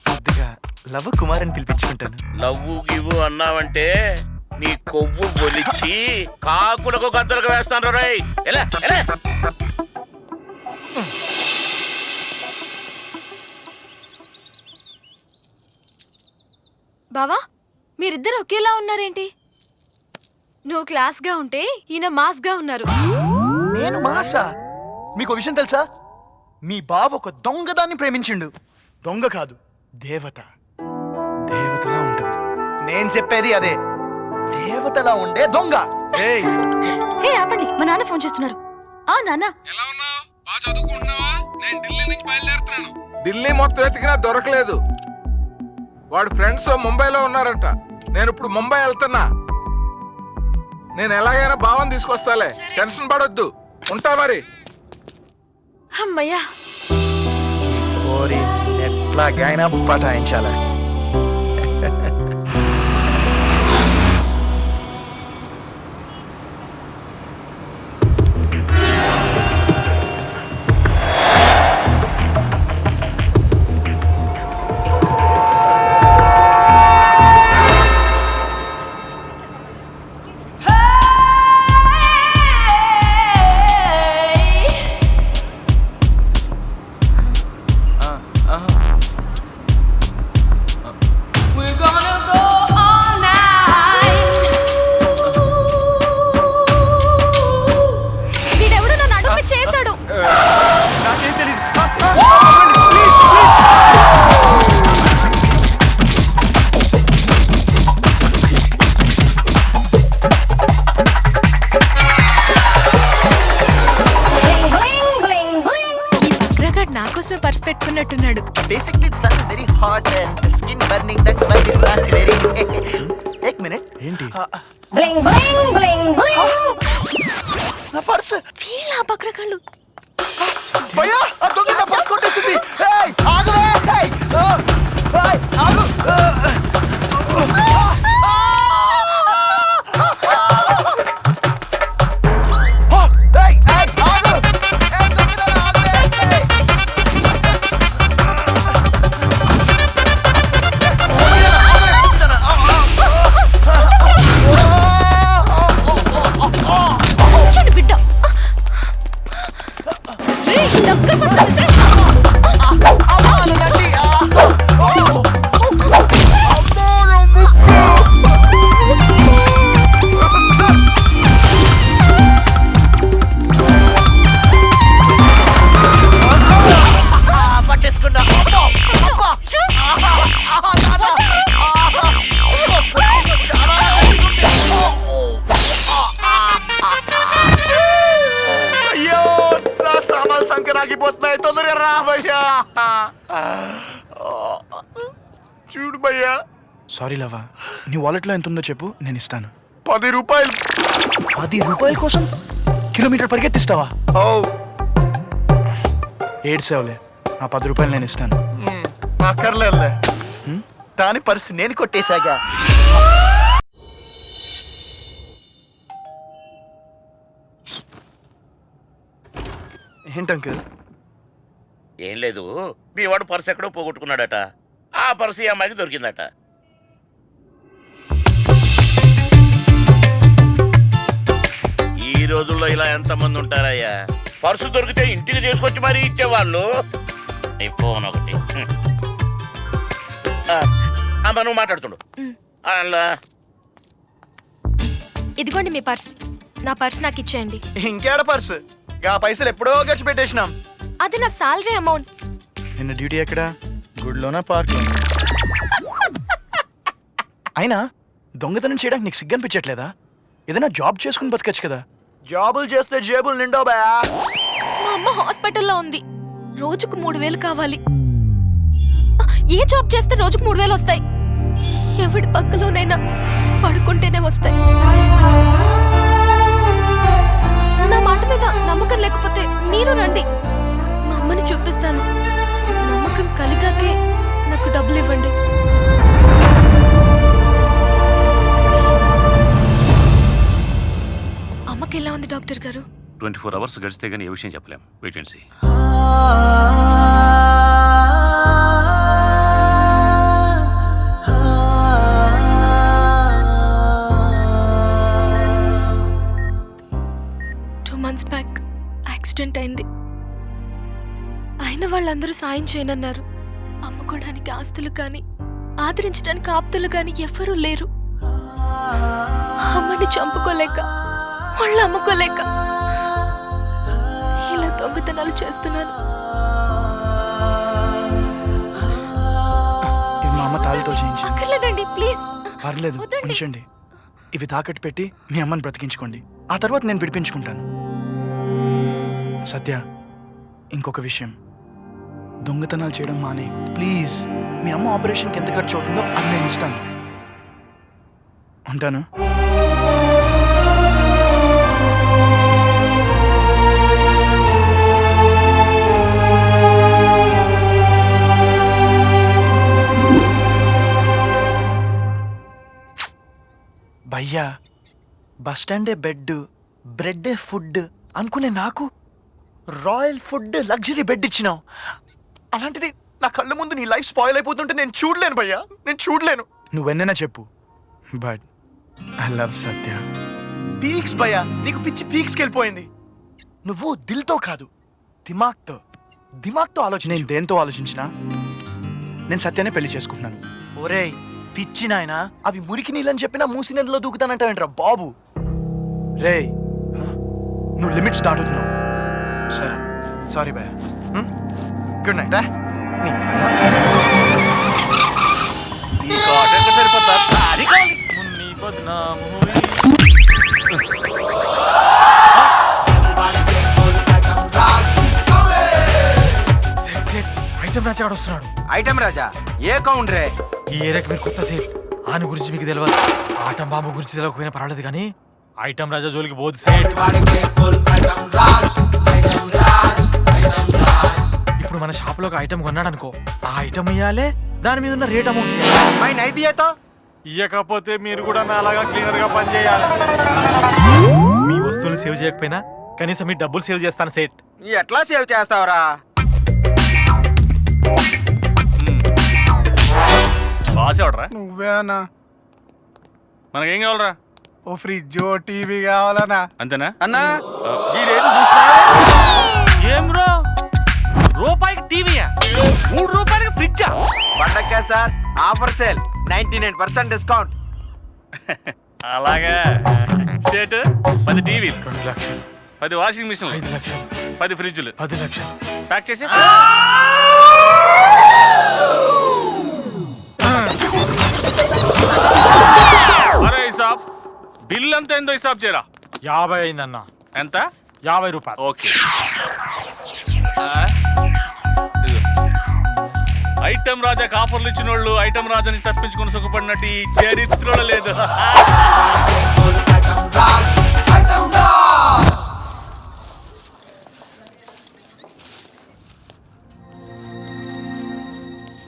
కొద్దిగా లవ్ కుమార్ అని పిలిపించుకుంటాను. లవ్వు గివ్వు అన్నావంటే నీ కొవ్వు ఒలిచి కాకులకు గద్దలకు వేస్తాను రోయ్. ఎలా ఎలా? బావా, మీరిద్దరు ఒకేలా ఉన్నారేంటి? నువ్వు క్లాస్ గా ఉంటే ఈయన మాస్ గా ఉన్నారు. నేను మాసా? మీకు విషయం తెలుసా? మీ బావ ఒక దొంగదాన్ని ప్రేమించిండు. దొంగ కాదు, దేవత. దేవతలా ఉంటది. నేను చెప్పేది అదే, దేవతలా ఉండే దొంగ. హే ఆపండి, మా నాన్న ఫోన్ చేస్తున్నారు. ఆ నాన్న, ఎలా ఉన్నావు? బాగా చదువుకుంటున్నావా? నేను ఢిల్లీ నుంచి బయలుదేరుతున్నాను. ఢిల్లీ మొత్తం వెతికినా దొరకలేదు. వాడు ఫ్రెండ్స్ ముంబైలో ఉన్నారంట. నేను ఇప్పుడు ముంబై వెళ్తున్నా. నేను ఎలాగైనా భావం తీసుకొస్తాలే, టెన్షన్ పడొద్దు. ఉంటా మరి. అమ్మయ్యా. ఎట్లాగైనా పటాయించాలా? నాకేం తెలియదు. నా కోసమే purse పెట్టుకున్నట్టున్నాడు. Basically the sun is very hot and skin burning, that's why this mask wearing. Ek minute. ఏంటి? నా పర్స్. వీళ్ళ బక్రగాళ్ళు. భయ్యా ఆ దొంగ నా పర్స్ కొట్టేసింది. ఏయ్ ఆగవే. ఏయ్ ఏయ్ ఆగు. చూడు భయ్యా. సారీ లవా, నీ వాలెట్లో ఎంత ఉందో చెప్పు, నేను ఇస్తాను. 10 రూపాయలు. 10 రూపాయల కోసం కిలోమీటర్ పరిగెత్తిస్తావా? ఏడ్సేవలే, ఆ 10 రూపాయలు నేను ఇస్తాను. అక్కర్లేదులే, దాని పరిస్థితి నేను కొట్టేశాగా. ఏంటంకల్? ఏం లేదు, మీ వాడు పర్సు ఎక్కడో పోగొట్టుకున్నాడట. ఆ పర్సు ఈ అమ్మాయికి దొరికిందట. ఈ రోజుల్లో ఇలా ఎంతమంది ఉంటారయ్యా? పర్సు దొరికితే ఇంటికి తీసుకొచ్చి మరీ ఇచ్చేవాళ్ళు. నీ ఫోన్ ఒకటి. అమ్మ నువ్వు మాట్లాడుతుండు. అలా ఇదిగోండి మీ పర్స్. నా పర్స్ నాకు ఇచ్చేయండి. ఇంకేడ పర్సు? ఆ పైసలు ఎప్పుడో ఖర్చు పెట్టేసినాం. అది నా సాలరీ అమౌంట్. నిన్న డ్యూటీ ఎక్కడ? గుడిలోనా పార్క్? అయినా దొంగతనం చేయడానికి నీకు సిగ్గనిపించట్లేదా? ఏదైనా జాబ్ చేసుకుని బతకచ్చు కదా. జాబులు చేస్తే జేబులు నిండవు బా. మా అమ్మ హాస్పిటల్లో ఉంది. రోజుకు 3000 కావాలి. ఏ జాబ్ చేస్తే రోజుకు 3000 వస్తాయి? ఎవడి పక్కలోనైనా పడుకుంటేనే వస్తాయి. నా మాట మీద నమ్మకం లేకపోతే మీరు రండి, మా అమ్మని చూపిస్తాను. నమ్మకం కలిగాకే నాకు డబ్బులు ఇవ్వండి. అమ్మకి ఎలా ఉంది డాక్టర్ గారు? 24 అవర్స్ గడిస్తే గానీ ఏ విషయం చెప్పలేం. Wait and see. months back accident అయింది. అయిన వాళ్ళందరూ సాయం చేయనన్నారు. అమ్ముకోవడానికి ఆస్తులు కానీ ఆదరించడానికి ఆప్తులు కానీ ఎవ్వరూ లేరు. అమ్మని చంపుకోలేక వాళ్ళు అమ్ముకోలేక ఇలా దొంగతనాలు చేస్తున్నాను. మా అమ్మ తాళితో చేయించి. అక్కర్లేదండి ప్లీజ్. పర్లేదు ఉంచండి. ఇవి తాకట్టు పెట్టి మీ అమ్మని బ్రతికించుకోండి. ఆ తర్వాత నేను విడిపించుకుంటాను. సత్య, ఇంకొక విషయం, దొంగతనాలు చేయడం మానే ప్లీజ్. మీ అమ్మ ఆపరేషన్కి ఎంత ఖర్చు అవుతుందో అది నేను ఇస్తాను. ఉంటాను. భయ్యా, బస్ స్టాండే బెడ్, బ్రెడ్డే ఫుడ్ అనుకునే నాకు రాయల్ ఫుడ్ లగ్జరీ బెడ్ ఇచ్చినావు. అలాంటిది నా కళ్ళ ముందు నీ లైఫ్ స్పాయిల్ అయిపోతుంటే నేను చూడలేను భయ్యా, నేను చూడలేను. నువ్వెన్నైనా చెప్పు, but I love Satya. Peaks భయ్యా, నీకు పిచ్చి పీక్స్కి వెళ్ళిపోయింది. నువ్వు దిల్తో కాదు, దిమాగ్తో ఆలోచన. నేను దేంతో ఆలోచించినా నేను సత్యానే పెళ్లి చేసుకుంటున్నాను. ఒరేయ్ పిచ్చి నాయనా, అవి మురికి నీళ్ళని చెప్పినా మూసి నదిలో దూకుతానంటావేంట్రా బాబు. రేయ్, నువ్వు లిమిట్స్ దాటుతున్నావు. సరే సారీ భయ. Good night. ఐటమ్ రాజా వస్తున్నాడు. ఐటమ్ రాజా ఏ కౌంట్ రే? ఈ ఏరియాకి మీరు కొత్త సేట్. ఆయన గురించి మీకు తెలియదు. ఆటం బాంబు గురించి తెలియకపోయినా పర్వాలేదు కానీ ఐటమ్ రాజా జోలికి పోదు సేట్. ఇప్పుడు మన షాప్ లో ఒక ఐటమ్ కొన్నాడు అనుకో, ఆ ఐటమ్ ఇయ్యాలే, దాని మీద ఉన్న రేట్ అమౌంట్ ఇయ్యకపోతే మీరు కూడా నాలాగా క్లీనర్ గా పని చేయాలి. మీ వస్తువులు సేవ్ చేయకపోయినా కనీసం మీ డబ్బులు సేవ్ చేస్తాను సేట్. ఎట్లా సేవ్ చేస్తావురా? బాసేవడరా నువ్వే అన్నా. మనకేం కావాలరా? ఓ ఫ్రిడ్జ్, ఓ టీవీ కావాలన్నా. అంతేనా అన్నా ఈ రేటు ఏం బ్రో? రూపాయికి టీవీయా? 3 రూపాయలకి ఫ్రిడ్జా? పండగ సార్, ఆఫర్ సేల్, 99% డిస్కౌంట్. అలాగా సేటు 10 టీవీలు, 2 లక్షలు, 10 వాషింగ్ మిషన్లు, 5 లక్షలు, 10 ఫ్రిడ్జ్లు 10 లక్షలు ప్యాక్ చేసి అరే హిసాబ్ బిల్ అంతా ఎంతో హిసాబ్ చేయరా. 50 అయిందన్న. ఎంత? 50 రూపాయలు. ఓకే. ఐటమ్ రాజాకి ఆఫర్లు ఇచ్చిన వాళ్ళు ఐటమ్ రాజాని తప్పించుకుని సుఖపడినట్టు ఈ చరిత్రలో లేదు.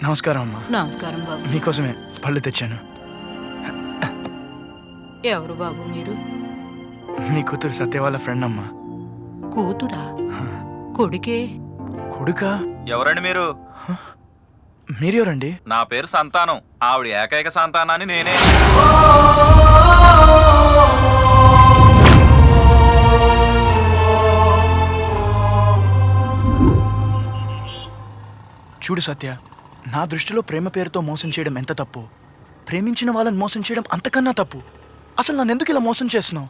నమస్కారం అమ్మా. నమస్కారం బాబు. మీకోసమే పళ్ళు తెచ్చాను. ఎవరు బాబు మీరు? మీ కూతురు సత్య వాళ్ళ ఫ్రెండ్ అమ్మా. కూతురా? కొడుకే? కొడుకా? ఎవరండి మీరు? మీరెవరండి? నా పేరు సంతానం. ఆవిడ ఏకైక సంతానాన్ని నేనే. చూడు సత్య, నా దృష్టిలో ప్రేమ పేరుతో మోసం చేయడం ఎంత తప్పు, ప్రేమించిన వాళ్ళని మోసం చేయడం అంతకన్నా తప్పు. అసలు నన్ను ఎందుకు ఇలా మోసం చేస్తున్నావు?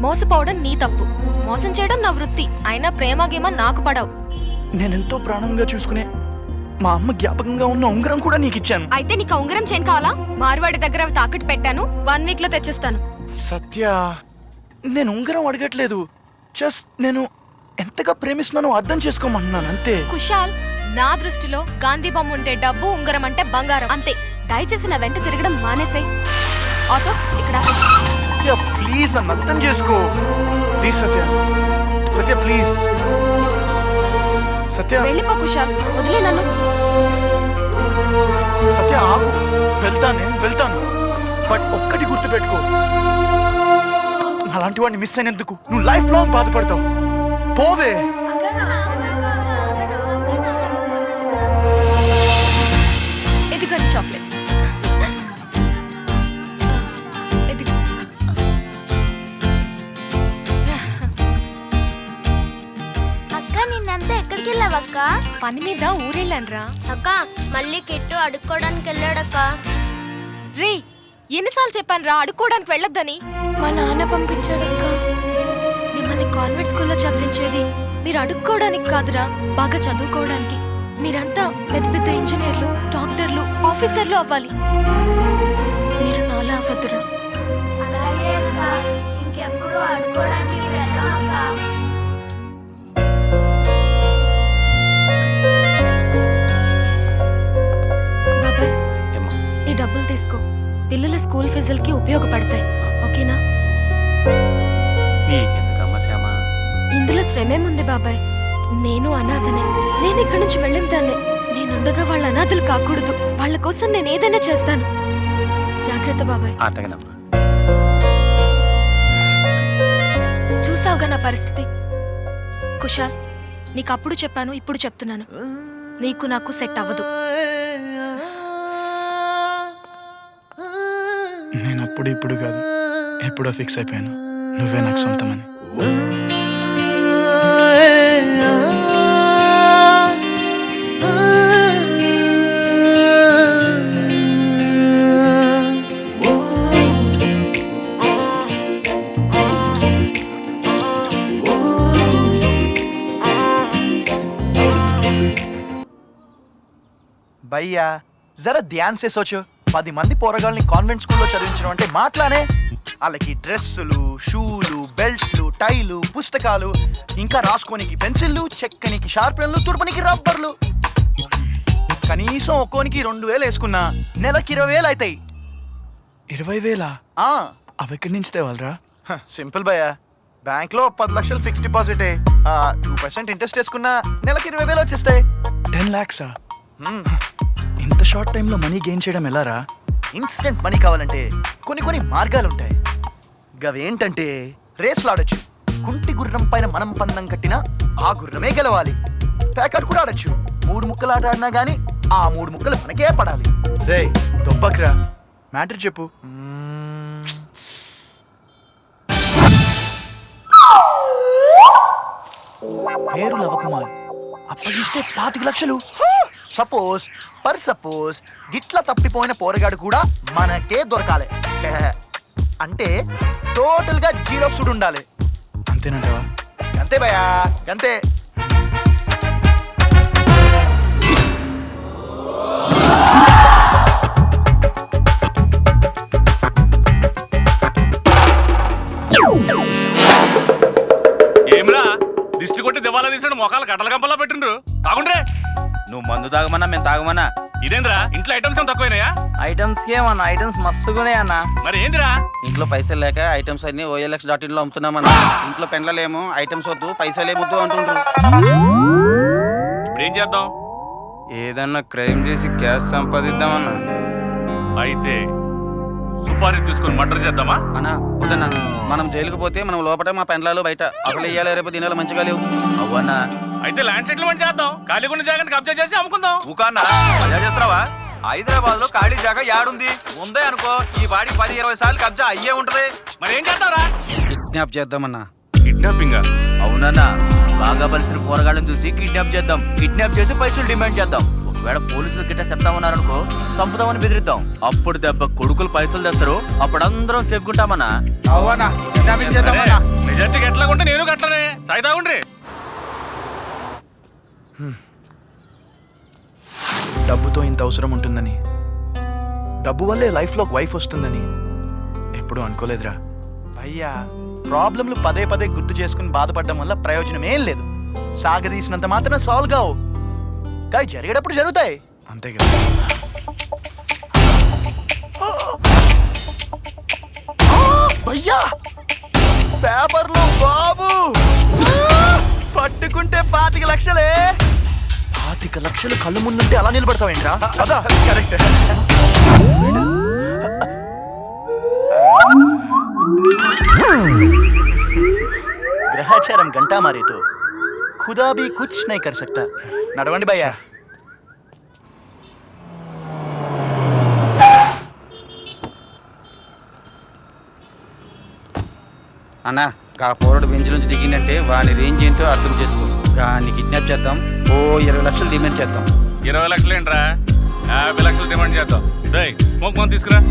మోసపోవడం నీ తప్పు, మోసం చేయడం నా వృత్తి. అయినా ప్రేమ గేమ నాకు పడవు. నేనెంతో ప్రాణంగా చూసుకునే మా అమ్మ జ్ఞాపకంగా ఉన్న ఉంగరం కూడా నీకు ఇచ్చాను. అయితే నీకు ఆ ఉంగరం చేయను కావాలా? మార్వాడి దగ్గర అవి తాకట్టు పెట్టాను. 1 వీక్ లో తెచ్చిస్తాను. సత్య, నేను ఉంగరం అడగట్లేదు. జస్ట్ నేను ఎంతగా ప్రేమిస్తున్నానో అర్థం చేసుకోమంటున్నాను అంతే. కుశాల్, నా దృష్టిలో గాంధీ బొమ్మ ఉంటే డబ్బు, ఉంగరం అంటే బంగారం అంతే. దయచేసి నా వెంట తిరగడం మానేసాయి. ఆటో ఇక్కడ. సత్య ప్లీజ్ నన్ను అర్థం చేసుకో. Please Satya, Satya please. సత్య వెళ్ళిపో కుశాల్, వదిలే నన్ను. సత్య ఆగు. వెళ్తాను. బట్ ఒక్కటి గుర్తుపెట్టుకో, అలాంటి వాడిని మిస్ అయినందుకు నువ్వు లైఫ్ లాంగ్ బాధపడతావు. పోవే. ఇదిగోండి చాక్లెట్స్. అక్క నిన్నంతా ఎక్కడికి వెళ్ళావక్క? పని మీద ఊరెళ్ళానురా. అక్క మళ్ళీ కిట్టు అడుక్కోవడానికి వెళ్ళాడక్క. రే, ఎన్నిసార్లు చెప్పాను రా అడుక్కోవడానికి వెళ్ళొద్దని? మా నాన్న పంపించాడక్క. మిమ్మల్ని కాన్వెంట్ స్కూల్లో చదివించేది మీరు అడుక్కోవడానికి కాదురా, బాగా చదువుకోవడానికి. మీరంతా పెద్ద పెద్ద ఇంజనీర్లు, డాక్టర్లు, ఆఫీసర్లు అవ్వాలి. మీరు నాలా అవ్వద్దురా. అలాగే అక్క, ఇంకెప్పుడు అడుక్కోవడానికి వెళ్ళాం అక్క. బాబాయ్, ఈ డబ్బులు తీసుకో. పిల్లల స్కూల్ ఫీజులకి ఉపయోగపడతాయి. ఓకేనా? నీకెందుకమ్మా శ్యామ? ఇందులో శ్రమేముంది బాబాయ్? నేను అనాథనే. నేను ఇక్కడి నుంచి వెళ్ళిన దాన్నే. నేనుండగా వాళ్ళ అనాథలు కాకూడదు. వాళ్ళ కోసం నేను ఏదైనా చేస్తాను. జాగ్రత్త బాబాయ్. అట్టగనమ్మా. చూసావుగా నా పరిస్థితి. కుశాల్, నీకు అప్పుడు చెప్పాను, ఇప్పుడు చెప్తున్నాను, నీకు నాకు సెట్ అవ్వదు. నేను అప్పుడు ఇప్పుడు కాదు, ఎప్పుడో ఫిక్స్ అయిపోయాను, నువ్వే నాకు సొంతమని. భయ్యా జర ధ్యాన్ సే సోచో 10 మంది పోరగాళ్ళని కాన్వెంట్ స్కూల్లో చదివించడం అంటే మాట్లానే. వాళ్ళకి డ్రెస్సులు, షూలు, బెల్ట్లు, టైలు, పుస్తకాలు, ఇంకా రాసుకోనికి పెన్సిళ్ళు, చెక్కనికి షార్పెన్లు, తుర్పనికి రబ్బర్లు. కనీసం ఒక్కోనికి 2,000 వేసుకున్నా నెలకి 20,000 అవుతాయి. 20,000? అవి ఎక్కడి నుంచి తేవాలరా? సింపుల్ భయ్యా, బ్యాంక్లో 10 లక్షలు ఫిక్స్ డిపాజిటే, 2% ఇంట్రెస్ట్ వేసుకున్నా నెలకి 20,000 వచ్చేస్తాయి. 10 lakhs? ఇంత షార్ట్ టైంలో మనీ గెయిన్ చేయడం ఎలారా? ఇన్స్టెంట్ మనీ కావాలంటే కొన్ని మార్గాలు ఉంటాయి. గవేంటంటే రేస్లు ఆడొచ్చు. కుంటి గుర్రం పైన మనం పందం కట్టినా ఆ గుర్రమే గెలవాలి. ప్యాకెట్ కూడా ఆడొచ్చు. 3 ముక్కలు ఆట ఆడినా గానీ ఆ 3 ముక్కలు మనకే పడాలి. రే దొబ్బక్రా, మ్యాటర్ చెప్పు. పేరు లవకుమార్, అప్పగిస్తే 25 లక్షలు. సపోజ్ గిట్ల తప్పిపోయిన పోరగాడు కూడా మనకే దొరకాలి. అంటే టోటల్ గా 0 సుడు ఉండాలి. అంతేనంటావా? అంతే భయ్యా, అంతే. ఏమ్రా దిష్టి కొట్టి దివాలా తీసాడు, మొఖాలు గడ్డల గంపలా పెట్టిండ్రు. తాగుండ్రే. నువ్వు మందు తాగమన్నా మేము తాగమన్నా. ఇదేంద్రా ఇంట్లో ఐటమ్స్ ఏం తక్కువైనాయా? ఐటమ్స్ ఏమన్నా? ఐటమ్స్ మస్తుగానే అన్న. మరి ఏందిరా? ఇంట్లో పైసలు లేక ఐటమ్స్ అన్ని OLX.in లో అమ్ముతున్నామన్నా. ఇంట్లో పెండ్లలేమో ఐటమ్స్ వద్దు, పైసలు ఏమొద్దు అంటుండ్రు. ఇప్పుడు ఏం చేద్దాం? ఏదన్నా క్రైమ్ చేసి క్యాష్ సంపాదిద్దామన్నా. అయితే సుపారీ తీసుకొని మర్డర్ చేద్దామా? అన్నా వద్దన్నా, మనం జైలుకు పోతే మనం లోపల, మా పెండ్లాలు బయట. అసలు ఇయ్యాలి రేపు దినాలు మంచిగా లేవు. అవ్వన్నా అయితే ల్యాండ్ సెటిల్మెంట్ చేద్దాం. ఖాళీ ఉన్న జాగాని కబ్జా చేసి అమ్ముకుందాం. ఊకానా మజా చేస్తున్నావా? హైదరాబాద్ లో ఖాళీ జాగా యాడుంది? ఉందే అనుకో, ఈ వాడికి 10-20 సార్లు కబ్జా అయ్యే ఉంటది. మరి ఏం చేద్దాంరా? కిడ్నాప్ చేద్దామన్నా. కిడ్నాపింగ్? అవునన్నా, బాగా బలిసిన పోరగాళ్ళని చూసి కిడ్నాప్ చేద్దాం. కిడ్నాప్ చేసి పైసలు డిమాండ్ చేద్దాం. ఒకవేళ పోలీసులు గిట్ట చెప్తామన్నారనుకో, చంపుతామని బెదిరిద్దాం. అప్పుడు దెబ్బ కొడుకులు పైసలు తెస్తారు. అప్పుడు అందరం సేపుకుంటామన్నా. నిజానికి ఎట్లా ఉంటే నేను కట్టనే తాగుండ్రి. డబ్బుతో ఇంత అవసరం ఉంటుందని, డబ్బు వల్లే లైఫ్లో వైఫ్ వస్తుందని ఎప్పుడూ అనుకోలేదురా భయ్యా. ప్రాబ్లంలు పదే గుర్తు చేసుకుని బాధపడడం వల్ల ప్రయోజనం ఏం లేదు. సాగదీసినంత మాత్రం సాల్వ్ కావు, కానీ జరిగేటప్పుడు జరుగుతాయి, అంతే కదా. భయ్యా పేపర్లు బాబు, పట్టుకుంటే 25 లక్షలే. 25 లక్షలు కళ్ళు ముందుంటే అలా నిలబడతావేంట్రా? అదా కరెక్ట్. గ్రహచారం గంటా మారే తో ఖుదా భీ కుచ్ నహీ కర్ సక్తా. నడవండి భయ్యా. అన్నా ఆ పోరాడు బెంచ్ నుంచి దిగిందంటే వాని రేంజ్ ఏంటో అర్థం చేసుకో. దాన్ని కిడ్నాప్ చేద్దాం. 20 లక్షలు డిమాండ్ చేద్దాం. 20 లక్షలు ఏంట్రా? 50 లక్షలు డిమాండ్ చేద్దాం. స్మోక్ మందు తీసుకురా.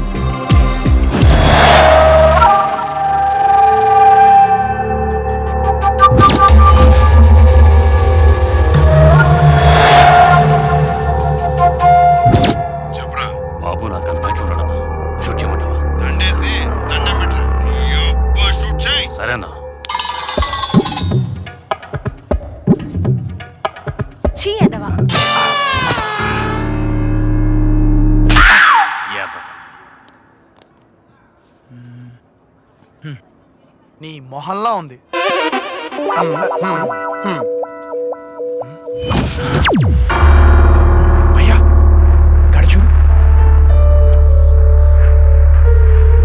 బాబు నా కనిపెట్టి ఉన్నాడన్నా, షూట్ చేయమంటావా? సరేనా? నీ మొహల్లా ఉంది. భయ్యా గడి చూడు.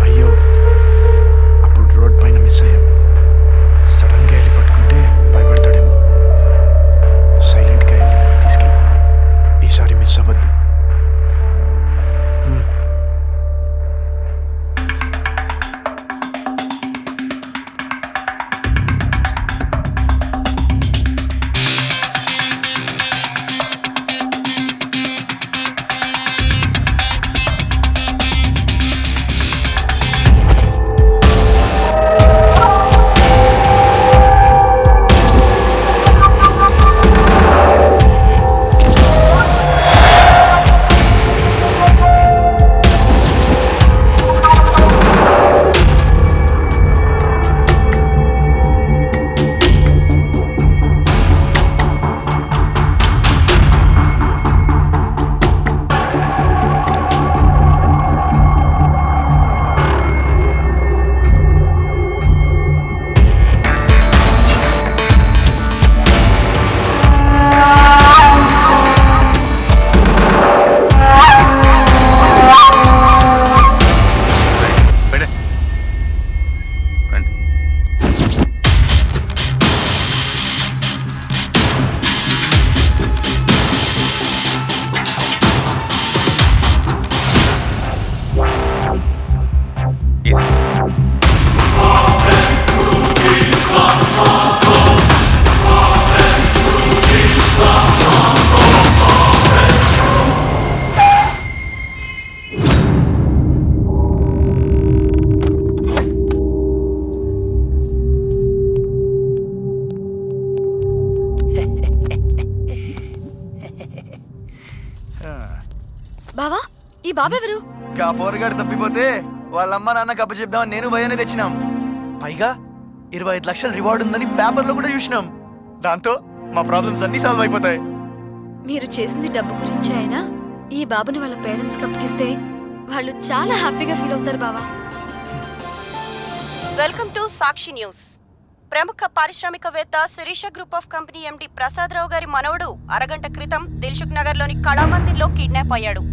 అయ్యో అప్పుడు రోడ్ పైన మిస్ అయ్యాం. సడన్ గా వెళ్ళి పట్టుకుంటే భయపడతాడేమో. సైలెంట్ గా వెళ్ళి తీసుకెళ్ళిపోదాం. ఈసారి మిస్ అవ్వద్దు. బావా ఈ బాబెవరు? ఆ పోరగాడు తప్పిపోతే వాళ్ళమ్మ నాన్న కప్ప చెప్దామని నేను భయాన్ని తెచ్చినాం. పైగా 25 లక్షల రివార్డ్ ఉందని పేపర్లో కూడా చూసినాం. దాంతో మా ప్రాబ్లమ్స్ అన్ని సాల్వ్ అయిపోతాయి. మీరు చేసింది డబ్బు గురించి అయినా ఈ బాబుని వాళ్ళ పేరెంట్స్కి అప్పగిస్తే వాళ్ళు చాలా హ్యాపీగా ఫీల్ అవుతారు బావా. Welcome to Sakshi news. ప్రముఖ పారిశ్రామికవేత్త Sirisha group of company MD Prasad Rao గారి మనవడు అరగంట క్రితం దిల్సుఖ్ నగర్లోని కళామందిర్లో కిడ్నాప్ అయ్యాడు.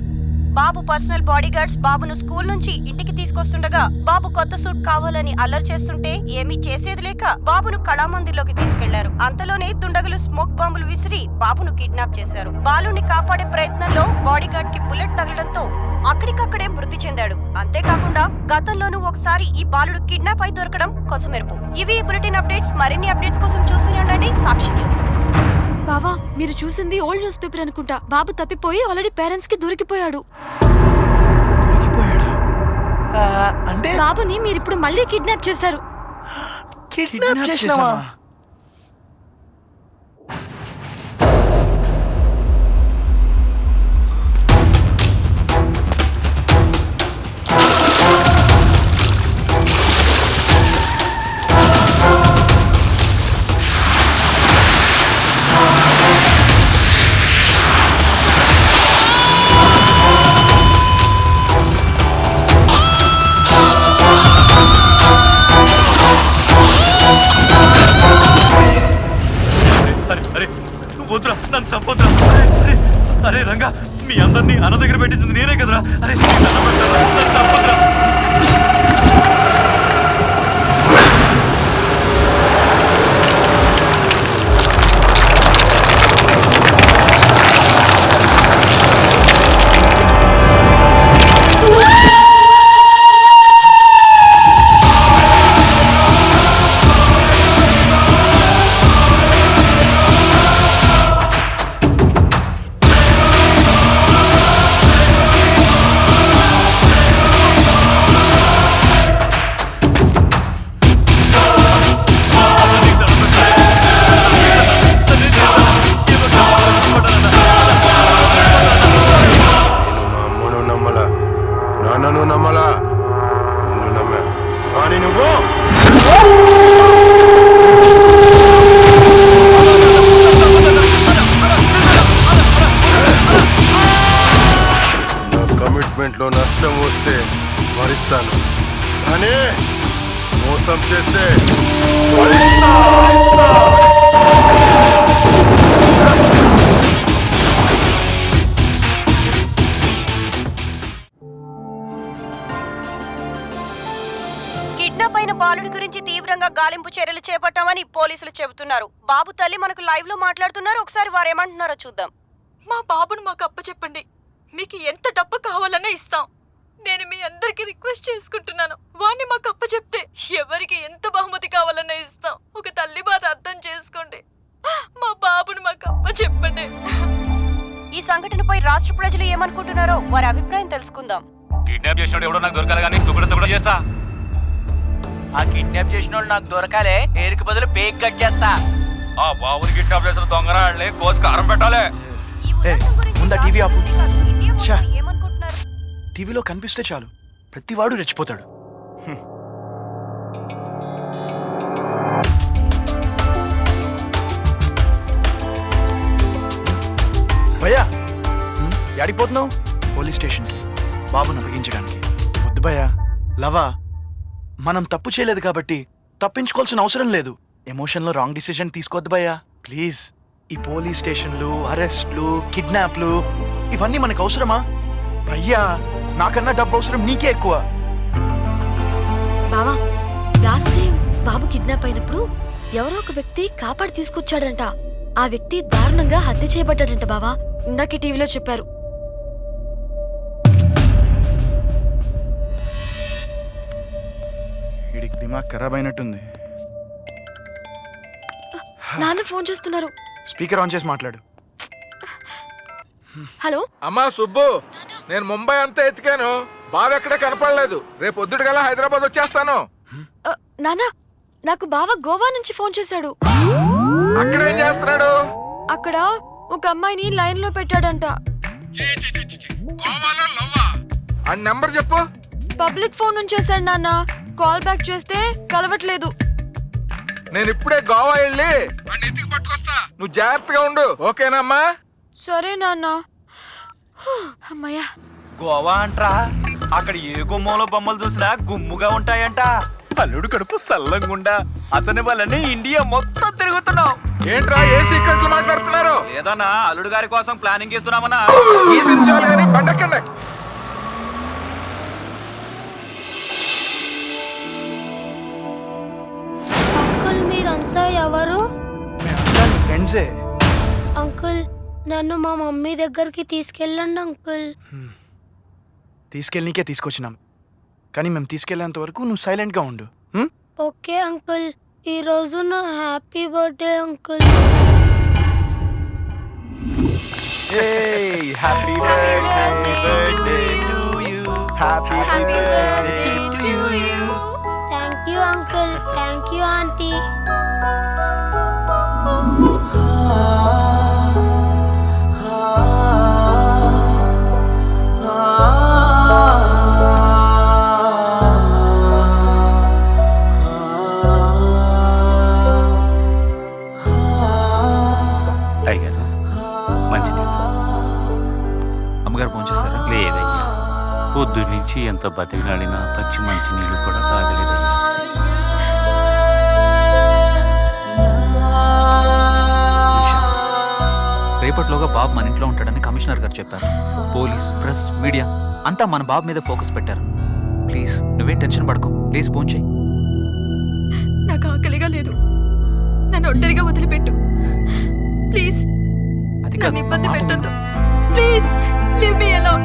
బాబు పర్సనల్ బాడీగార్డ్స్ బాబును స్కూల్ నుంచి ఇంటికి తీసుకొస్తుండగా బాబు కొత్త సూట్ కావాలని అల్లరి చేస్తుంటే ఏమీ చేసేది లేక బాబును కళామందిర్లోకి తీసుకెళ్లారు. అంతలోనే దుండగులు స్మోక్ బాంబులు విసిరి బాబును కిడ్నాప్ చేశారు. బాలుని కాపాడే ప్రయత్నంలో బాడీగార్డ్ కి బుల్లెట్ తగలడంతో అక్కడికక్కడే మృతి చెందాడు. అంతేకాకుండా గతంలోనూ ఒకసారి ఈ బాలుడు కిడ్నాప్ అయి దొరకడం కొసమెరుపు. ఇవి బులెటిన్ అప్డేట్స్. మరిన్ని అప్డేట్స్ కోసం చూస్తూనే ఉండండి సాక్షి న్యూస్. బావా మీరు చూసింది ఓల్డ్ న్యూస్ పేపర్ అనుకుంటా. బాబు తప్పిపోయి ఆల్రెడీ పేరెంట్స్ కి దొరికిపోయాడు. అంటే బాబుని మీరు ఇప్పుడు మళ్ళీ కిడ్నాప్ చేశారు. కిడ్నాప్ చేసినావా? వద్దురా, నన్ను చంపొద్దురా. అరే రంగా, మీ అందరినీ అన్న దగ్గర పెట్టించింది నేనే కదరా. అరే నన్ను చంపొద్దురా. నన్ను నమ్మలా, నిన్ను నమ్మా. కానీ నువ్వు నా కమిట్మెంట్ లో నష్టం వస్తే భరిస్తాను, కానీ మోసం చేస్తే కిడ్నాప్ అయిన బాలుడి గురించి తీవ్రంగా గాలింపు చర్యలు చేపట్టామని పోలీసులు చెబుతున్నారు. బాబు తల్లి మనకు లైవ్ లో మాట్లాడుతున్నారు. ఒకసారి వారు ఏమంటున్నారో చూద్దాం. మా బాబును మాకు అప్పచెప్పండి. మీకు ఎంత డబ్బు కావాలన్నా ఇస్తాం. నేను మీ అందరికి రిక్వెస్ట్ చేసుకుంటున్నాను. వాణ్ణి మాకు అప్పచెప్తే ఎవరికి ఎంత బహుమతి కావాలన్నా ఇస్తాం. ఒక తల్లి బాధ అర్థం చేసుకోండి. మా బాబును మాకు అప్పచెప్పండి. ఈ సంఘటనపై రాష్ట్ర ప్రజలు ఏమనుకుంటున్నారో వారి అభిప్రాయం తెలుసుకుందాం. కిడ్నాప్ చేసినోడు ఎవడో నాకు దొరకాలి కానీ తుగుడు చేస్తా. ఆ కిడ్నాప్ చేసిన వాళ్ళు నాకు దొరకాలే, పేరుకి బదులు పేక్ కట్ చేస్తా. ఆ బాబుని కిడ్నాప్ చేసిన దొంగరాళ్ళే కోసి కారం పెట్టాలి. ముందా టీవీ ఆపు. ఏమనుకుంటున్నారు? టీవీలో కనిపిస్తే చాలు ప్రతివాడు రెచ్చిపోతాడు. భయ్యా యాడిపోతున్నావు? పోలీస్ స్టేషన్కి బాబును అప్పగించడానికి. వద్దు భయ్యా, లవా మనం తప్పు చేయలేదు కాబట్టి తప్పించుకోవాల్సిన అవసరం లేదు. ఎమోషన్లో రాంగ్ డిసిజన్ తీసుకోవద్దు భయ్యా ప్లీజ్. ఈ పోలీస్ స్టేషన్లు, అరెస్ట్లు, కిడ్నాప్లు ఇవన్నీ మనకు అవసరమా? భయ్యా నాకన్నా డబ్బు అవసరం నీకే ఎక్కువ. బావా లాస్ట్ టైం బాబు కిడ్నాప్ అయినప్పుడు ఎవరో ఒక వ్యక్తి కాపాడి తీసుకొచ్చాడంట. ఆ వ్యక్తి దారుణంగా హత్య చేయబడ్డాడంట బావా. ఇందాకే టీవీలో చెప్పారు. వీడికి దిమాగ్ ఖరాబ్ అయినట్టుంది. నాన్న ఫోన్ చేస్తున్నారు. స్పీకర్ ఆన్ చేసి మాట్లాడు. హలో అమ్మా సుబ్బు, నేను ముంబై అంతా ఎతికాను, బావ ఎక్కడ కనపడలేదు. రేపు పొద్దుటికల్లా హైదరాబాద్ వచ్చేస్తాను. నాన్న నాకు బావ గోవా నుంచి ఫోన్ చేశాడు. అక్కడేం చేస్తున్నాడు? అక్కడ ఒక అమ్మాయిని లైన్ లో పెట్టాడంట. గోవాలో లవ్వా? ఆ నెంబర్ చెప్పు. పబ్లిక్ ఫోన్ నుంచి చేశాడు నాన్న. కాల్ బ్యాక్ చేస్తే కలవట్లేదు. నేను ఇప్పుడే గోవా వెళ్ళి వాడిని ఎత్తికి పట్టుకొస్తా. నువ్వు జాగ్రత్తగా ఉండు, ఓకేనమ్మా? సరే నాన్న. అమ్మయ్యా. గోవా అంట్రా, అక్కడ ఏ గుమ్మలో బొమ్మలు చూసినా గుమ్ముగా ఉంటాయంట. అల్లుడు కడుపు సల్లంగుండా అతని వల్లనే ఇండియా మొత్తం తిరుగుతున్నాం. ఏంట్రా ఏ సీక్రెట్లు మాట్లాడుతున్నారు? లేదన్నా, అల్లుడు గారి కోసం ప్లానింగ్ చేస్తున్నామన్నా. ఈ సినిమాలు కానీ బండెక్కండి. అంకుల్ మీరంతా ఎవరు? ఫ్రెండ్సే. అంకుల్ నన్ను మా మమ్మీ దగ్గరికి తీసుకెళ్ళండి అంకుల్. తీసుకెళ్ళనికే తీసుకొచ్చినాం, కానీ మేము తీసుకెళ్ళేంత వరకు నువ్వు సైలెంట్గా ఉండు. Okay uncle. ఈరోజు నా happy birthday uncle. Happy birthday to you. Happy birthday to you. Thank you uncle. Thank you aunty. అయ్యారు మంచిది. అమ్మగారు ఫోన్ చేస్తారా? లేదయ్యా, పొద్దు నుంచి ఎంత బతికినాడినా పచ్చి మంచి నీళ్ళు కూడా తాగలేదయ్యా. రేపట్లోగా బాబు మన ఇంట్లో ఉంటాడని కమిషనర్ గారు చెప్పారు. పోలీస్, ప్రెస్, మీడియా అంతా మన బాబు మీద ఫోకస్ పెట్టారు. ప్లీజ్ నువ్వేం టెన్షన్ పడకు, ప్లీజ్ ఫోన్ చేయి. నాకు ఆకలిగా లేదు. నన్ను ఒంటరిగా వదిలిపెట్టు ప్లీజ్. అది నన్ను ఇబ్బంది పెట్టొద్దు ప్లీజ్. Leave me alone.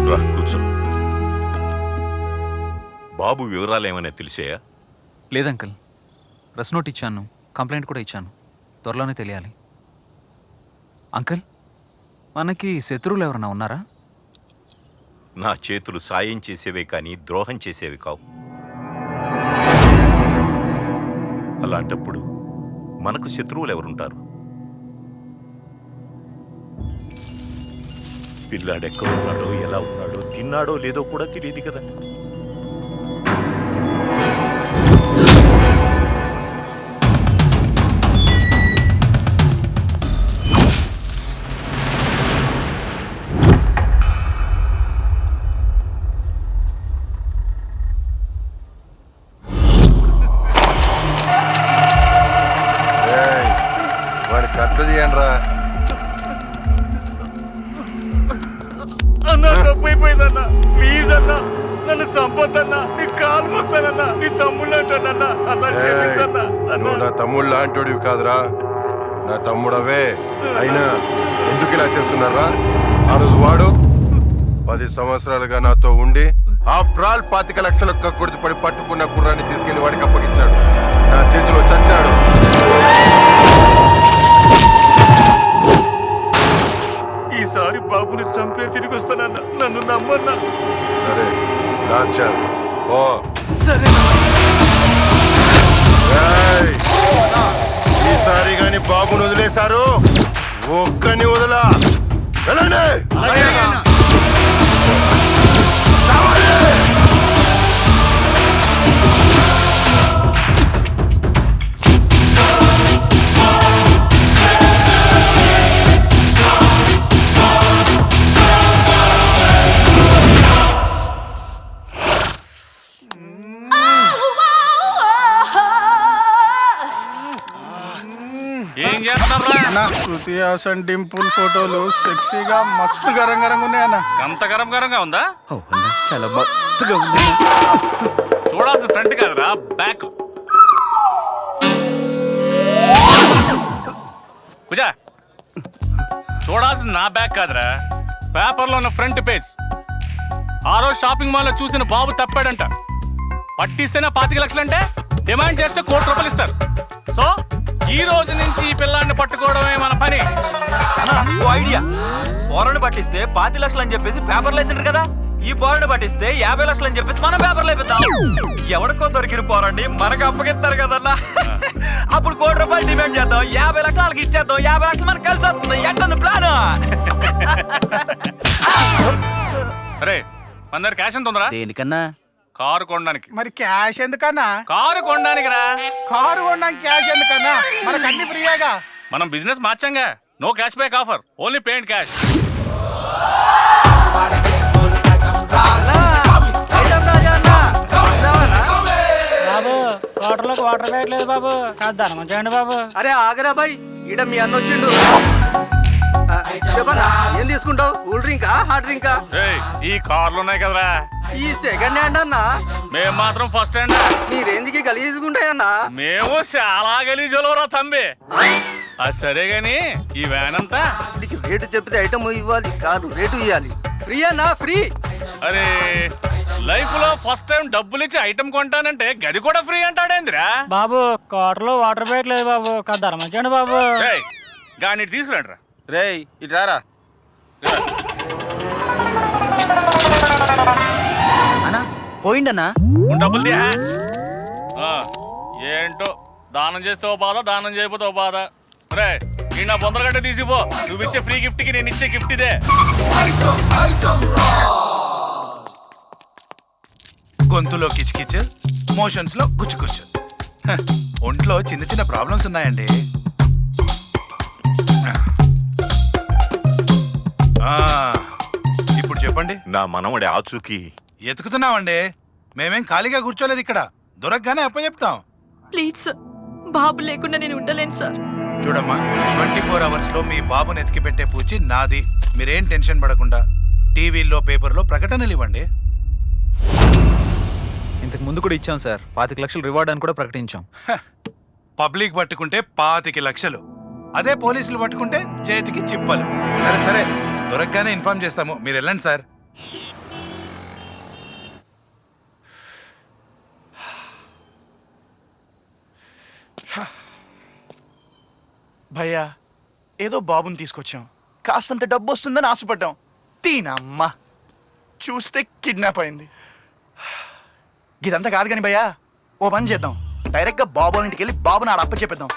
రా కూర్చో. బాబు వివరాలు ఏమైనా తెలిసాయా? లేదంకల్, ప్రెస్ నోట్ ఇచ్చాను, కంప్లైంట్ కూడా ఇచ్చాను. త్వరలోనే తెలియాలి. అంకుల్, మనకి శత్రువులు ఎవరైనా ఉన్నారా? నా చేతులు సాయం చేసేవే కానీ ద్రోహం చేసేవి కావు. అలాంటప్పుడు మనకు శత్రువులు ఎవరుంటారు? పిల్లాడెక్కడున్నాడో, ఎలా ఉన్నాడో, తిన్నాడో లేదో కూడా తెలియదు కదా. అన్నా తప్పైపోయిందన్నా, ప్లీజ్ అన్నా, నన్ను చంపొద్దన్నా, నీ కాలు మొత్తానన్నా, నీ తమ్ముళ్ళు అంటానన్నా. అన్నా క్షమించన్నా. నువ్వు నా తమ్ముడు లాంటోడివి కాదురా, నా తమ్ముడవే. అయినా ఎందుకు ఇలా చేస్తున్నారా? ఆ రోజు వాడు 10 సంవత్సరాలుగా నాతో ఉండి ఆఫ్టర్ ఆల్ 25 లక్షల కక్కుర్తి పడి పట్టుకున్న కుర్రాన్ని తీసుకెళ్లి వాడికి అప్పగించాడు. నా చేతిలో చచ్చాడు. ఈసారి బాబుని చంపే తిరిగి వస్తానన్నా, నన్ను నమ్మన్నా. సరే రాక్షస్ ఓ. సరే. ఈసారి గాని బాబుని వదిలేశారు, ఒక్కని వదలా. వెళ్ళండి. ఏం చేస్తున్నారా? శృతి హాసన్ డింపుల్ ఫోటోలు సెక్సీగా మస్తు గరంగరంగా ఉన్నాయన్న. అంత గరం గరంగా ఉందా? చాలా మస్తుగా ఉంది. చూడాల్సిన ఫ్రంట్ కాదురా, బ్యాక్. కుజా, చూడాల్సిన నా బ్యాక్ కాదురా, పేపర్లో ఉన్న ఫ్రంట్ పేజ్. ఆ రోజు షాపింగ్ మాల్లో చూసిన బాబు తప్పాడంట. పట్టిస్తేనే 25 లక్షలంటే డిమాండ్ చేస్తే 1 కోటి రూపాయలు ఇస్తారు. సో ఈ రోజు నుంచి ఈ పిల్లాన్ని పట్టుకోవడమే మన పని. ఐడియా, ఫోరన్ పట్టిస్తే 25 లక్షలు అని చెప్పేసి పేపర్లు వేసిండ్రు కదా. ఈ పోరాడు పట్టిస్తే 50 లక్షలు అని చెప్పేసి మనం పేపర్లో అయిపోతాం. ఎవరికో దొరికిన పోరండి మనకు అప్పగిస్తారు కదన్నా. అప్పుడు ₹1 కోటి డిమాండ్ చేద్దాం, 50 లక్షలు వాళ్ళకి ఇచ్చేద్దాం, 50 లక్షలు మనకు కలిసి వస్తుంది. ఎట్టుంది ప్లాన్? అరే మన దగ్గర క్యాష్ ఎంత ఉందిరా? దేనికన్నా? కారు కొనడానికి. మరి క్యాష్ ఎందుకన్నా? కారు కొనడానికి రా. కారు కొనడానికి క్యాష్ ఎందుకన్నా? మనకు అన్ని ఫ్రీయేగా. మనం బిజినెస్ మార్చాంగా. No cash back offer, only pay and cash. బాబు వాటర్లోకి వాటర్ బ్యాగ్ లేదు బాబు, కాదు ధర్మం చేయండి బాబు. అరే ఆగరా బాయ్, ఈడ మీ అన్న వచ్చిండు. చెప్పనా ఏం తీసుకుంటావు? కూల్ డ్రింకా హాట్ డ్రింకా? ఈ కార్లు ఉన్నాయి కదరా, ఈ సెకండ్ హ్యాండ్ అన్నా. మేము మాత్రం ఫస్ట్ హ్యాండ్. నీ రేంజ్ కి గలీజుకుంటాయన్నా. మేము చాలా గలీజులరా తంబి. అది సరే గాని ఈ వ్యాన్ అంతా రేటు చెప్పితే ఐటమ్ ఇవ్వాలి, కాదు రేటు ఇవ్వాలి. ఫ్రీ అన్నా ఫ్రీ. అరే లైఫ్ లో ఫస్ట్ టైం డబ్బులు ఇచ్చి ఐటమ్ కొంటానంటే గది కూడా ఫ్రీ అంటాడేందిరా? బాబు వాటర్లో వాటర్ బ్యాగ్ లేదు బాబు, కాదు ధర్మం చేయండి బాబు. గాని తీసుకురండి రా. రేయ్ ఇటు రారా. అన్నా పోయిండన్నా. డబ్బులు తీయా. ఏంటో దానం చేస్తే ఓ బాధ, దానం చేయకపోతే ఓ బాధ. రే ఈ నా బొందరగడ్డ తీసిపో. నువ్వు ఇచ్చే ఫ్రీ గిఫ్ట్ కి నేను ఇచ్చే గిఫ్ట్ ఇదే. గొంతులో కిచకిచ్, మోషన్స్ లో గుచ్చుకుచ్చు. ఒంట్లో చిన్న చిన్న ప్రాబ్లమ్స్ ఉన్నాయండి. ఇప్పుడు చెప్పండి. నా మనవడి ఆచూకీ ఎతుకుతున్నామండి. మేమేం ఖాళీగా కూర్చోలేదు ఇక్కడ. దొరకగానే అప్పచెప్తాం. ప్లీజ్ సార్, బాబు లేకుండా నేను ఉండలేను సార్. చూడమ్మా, 24 అవర్స్ లో మీ బాబుని ఎతికి పెట్టే పూచి నాది. మీరేం టెన్షన్ పడకుండా టీవీల్లో పేపర్లో ప్రకటనలు ఇవ్వండి. ఇంతకు ముందు కూడా ఇచ్చాం సార్, 25 లక్షలు రివార్డ్ అని కూడా ప్రకటించాం. పబ్లిక్ పట్టుకుంటే 25 లక్షలు, అదే పోలీసులు పట్టుకుంటే చేతికి చిప్పలు. సరే సరే, దొరకగానే ఇన్ఫార్మ్ చేస్తాము. మీరు వెళ్ళండి సార్. భయ్యా ఏదో బాబుని తీసుకొచ్చాం, కాస్తంత డబ్బు వస్తుందని ఆశపడ్డాం. తీనమ్మా చూస్తే కిడ్నాప్ అయింది. ఇదంతా కాదు కానీ భయ్యా, ఓ పని చేద్దాం. డైరెక్ట్గా బాబు ఇంటికి వెళ్ళి బాబుని ఆడ అప్పచెప్పేద్దాం.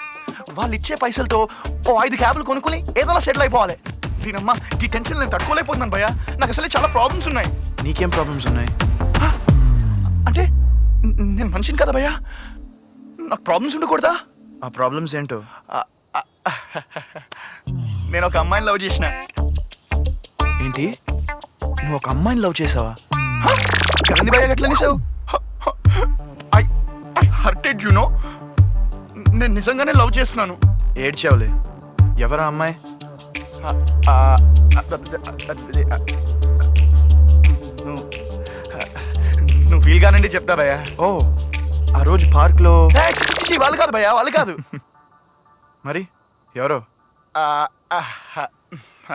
వాళ్ళు ఇచ్చే పైసలతో ఓ 5 క్యాబ్లు కొనుక్కొని ఏదోలా సెటిల్ అయిపోవాలి. దీనమ్మా ఈ టెన్షన్ నేను తట్టుకోలేకపోతున్నాను భయ్యా. నాకు అసలే చాలా ప్రాబ్లమ్స్ ఉన్నాయి. నీకేం ప్రాబ్లమ్స్ ఉన్నాయి అంటే? నేను మనిషిని కదా భయ్యా, నాకు ప్రాబ్లమ్స్ ఉండకూడదా? ఆ ప్రాబ్లమ్స్ ఏంటో? నేను ఒక అమ్మాయిని లవ్ చేసిన. ఏంటి, నువ్వు ఒక అమ్మాయిని లవ్ చేసావా? కదండి భయ్యా గట్ల అనేసావు. I hurted you know. నేను నిజంగానే లవ్ చేస్తున్నాను. ఏడ్చావులే. ఎవరా అమ్మాయి? నువ్వు ఫీల్ కానండి చెప్తా భయ్యా. ఓ ఆ రోజు పార్క్లో. వాళ్ళు కాదు భయ్యా, వాళ్ళు కాదు. మరి ఎవరో?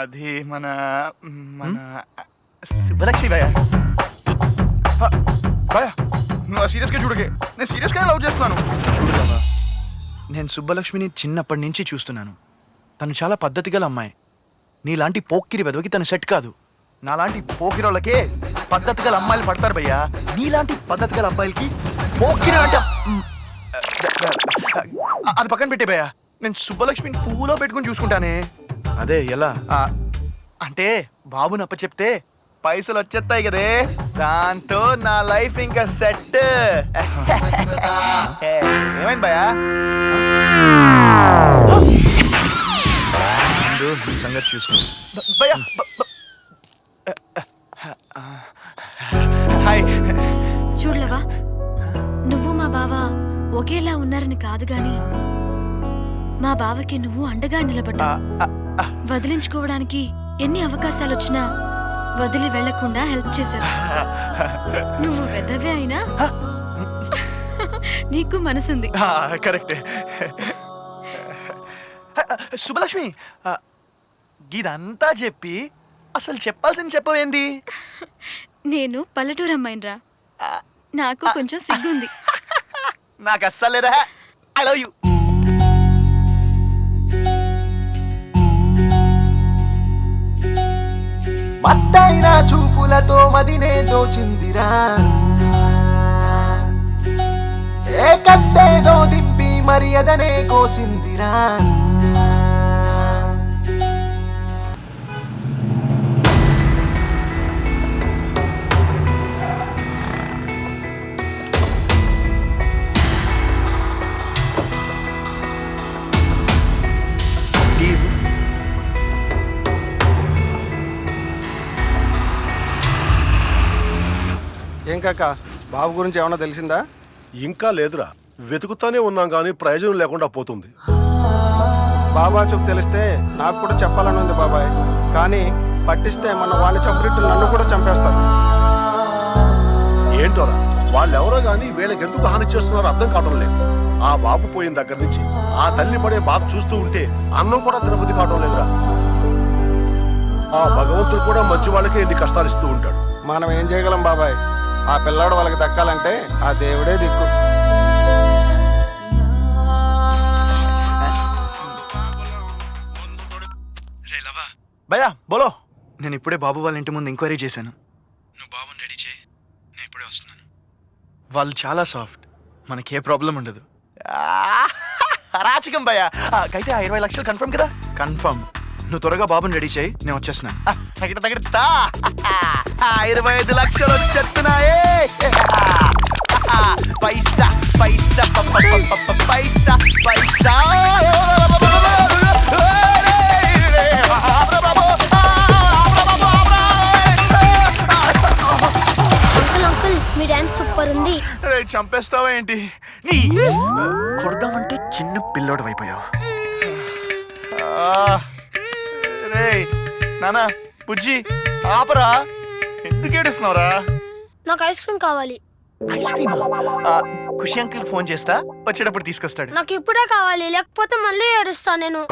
అది మన శుభలక్ష్మి భయ్యా. భయ్యా నువ్వు సీరియస్గా చూడకే, నేను సీరియస్గానే లవ్ చేస్తున్నాను. చూడదావా, నేను సుబ్బలక్ష్మిని చిన్నప్పటి నుంచి చూస్తున్నాను. తను చాలా పద్ధతి గల అమ్మాయి. నీలాంటి పోక్కిరి వెదవికి తను సెట్ కాదు. నాలాంటి పోకిరోళ్ళకే పద్ధతి గల అమ్మాయిలు పడతారు భయ్యా. నీలాంటి పద్ధతి గల అబ్బాయిలకి పోక్కిరి అంట. అది పక్కన పెట్టే భయ్యా, నేను సుబ్బలక్ష్మిని పూలో పెట్టుకుని చూసుకుంటానే. అదే ఎలా అంటే, బాబుని అప్పచెప్తే పైసలు వచ్చేస్తాయి కదే, దాంతో నా లైఫ్ ఇంకా సెట్. ఏమైంది భయ్యా? సంగతి చూసుకో భయ్యా. హాయ్. చూడలేవా, నువ్వు మా బావ ఒకేలా ఉన్నారని కాదు గాని మా బావకి నువ్వు అండగా నిలబడ్డా. వదిలించుకోవడానికి ఎన్ని అవకాశాలు వచ్చినా వదిలి వెళ్లకుండా హెల్ప్ చేశావు. నువ్వు పెద్దవే అయినా నీకు మనసుంది. కరెక్టే. శుభలక్ష్మి, ఇదంతా చెప్పి అసలు చెప్పాల్సింది చెప్పవేంది? నేను పల్లెటూరు అమ్మాయినరా, నాకు కొంచెం సిగ్గుంది. నాకు అస్సలు లేదా. I love you. మత్తైన చూపులతో మదినే దోచిందిరా ఏ కత్తేదో దింపి మరి అదనే కోసిందిరా ఏం కాక బాబు గురించి ఏమన్నా తెలిసిందా? ఇంకా లేదురా, వెతుకుతానే ఉన్నాం కానీ ప్రయోజనం లేకుండా పోతుంది. బాబా చూపు తెలిస్తే నాకు కూడా చెప్పాలని ఉంది బాబాయ్, కానీ పట్టిస్తే మన వాడిని చంపినట్టు నన్ను కూడా చంపేస్తారు. ఏంటోరా వాళ్ళెవరో కానీ వీళ్ళకి ఎందుకు హాని చేస్తున్నారో అర్థం కావడం లేదు. ఆ బాబు పోయిన దగ్గర నుంచి ఆ తల్లి పడే బాధ చూస్తూ ఉంటే అన్నం కూడా తినబుద్ధి కావడం లేదురా. ఆ భగవంతుడు కూడా మంచి వాళ్ళకే ఎన్ని కష్టాలు ఇస్తూ ఉంటాడు. మనం ఏం చేయగలం బాబాయ్? ఆ పిల్లాడు వాళ్ళకి దక్కాలంటే ఆ దేవుడే దిక్కు. భయ్యా బోలో. నేను ఇప్పుడే బాబు వాళ్ళ ఇంటి ముందు ఎంక్వైరీ చేశాను. నువ్వు బాబుని రెడీ చేయి, నేను ఇప్పుడే వస్తున్నాను. వాళ్ళు చాలా సాఫ్ట్, మనకి ఏ ప్రాబ్లం ఉండదు. రాచకం భయ్యా. అయితే 20 లక్షలు కన్ఫర్మ్ కదా? కన్ఫర్మ్. నువ్వు త్వరగా బాబుని రెడీ చేయి, నేను వచ్చేస్తున్నా. 25 లక్షలు వచ్చేస్తున్నాయే. పైసా పైసా పైసా పైసా. మీ డాన్స్ సూపర్ ఉంది. చంపేస్తావా ఏంటి? నీ కొడదామంటే చిన్న పిల్లోడు అయిపోయావు. నానా బుజ్జి ఆపరా, ఎందుకు ఏడుస్తున్నావురా? నాకు ఐస్ క్రీమ్ కావాలి. ఐస్ క్రీమ్ ఖుషి అంకుల్ ఫోన్ చేస్తా, వచ్చేటప్పుడు తీసుకొస్తాడు. నాకు ఇప్పుడే కావాలి, లేకపోతే మళ్ళీ ఏడుస్తా నేను.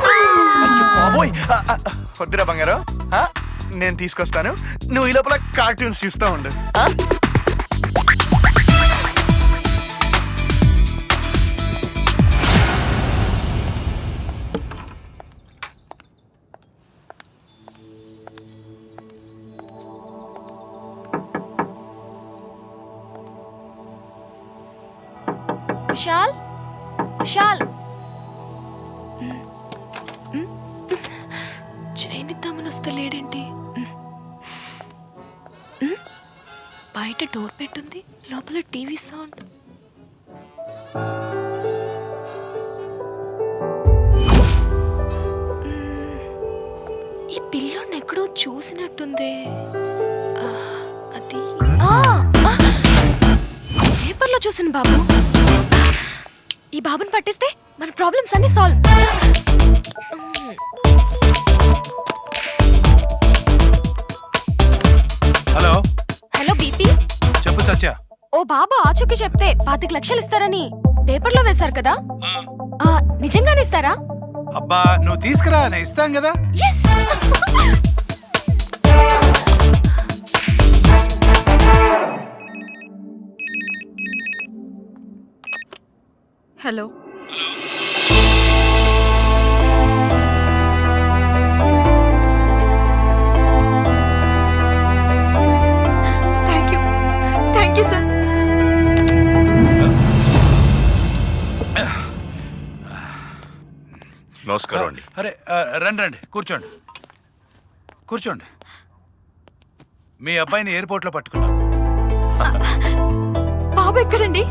బాబోయ్ వద్దురా బంగారం, నేను తీసుకొస్తాను. నువ్వు ఈ లోపల కార్టూన్స్ చూస్తూ ఉండు. కుశాల్, కుశాల్, చైన్ ఇద్దామని వస్తలేడేంటి? బయట డోర్ పెట్టుంది, లోపల టీవీ సౌండ్. ఈ పిల్లోని ఎక్కడో చూసినట్టుంది. అది పేపర్లో చూసిన బాబు. ఈ బాబుని పట్టిస్తే మన ప్రాబ్లమ్స్ అన్ని సాల్వ్. హలో హలో బీపీ, చెప్పు సత్య. ఓ బాబు ఆచూకీ చెప్తే 25 లక్షలు ఇస్తారని పేపర్లో వేశారు కదా, నిజంగానే ఇస్తారా? అబ్బా నువ్వు తీసుకురా, నేను ఇస్తాం కదా. Hello thank you sir. నమస్కారం అండి. అరే రండి రండి, కూర్చోండి కూర్చోండి. మీ అబ్బాయిని ఎయిర్పోర్ట్లో పట్టుకున్నాం. బాబు ఎక్కడండి?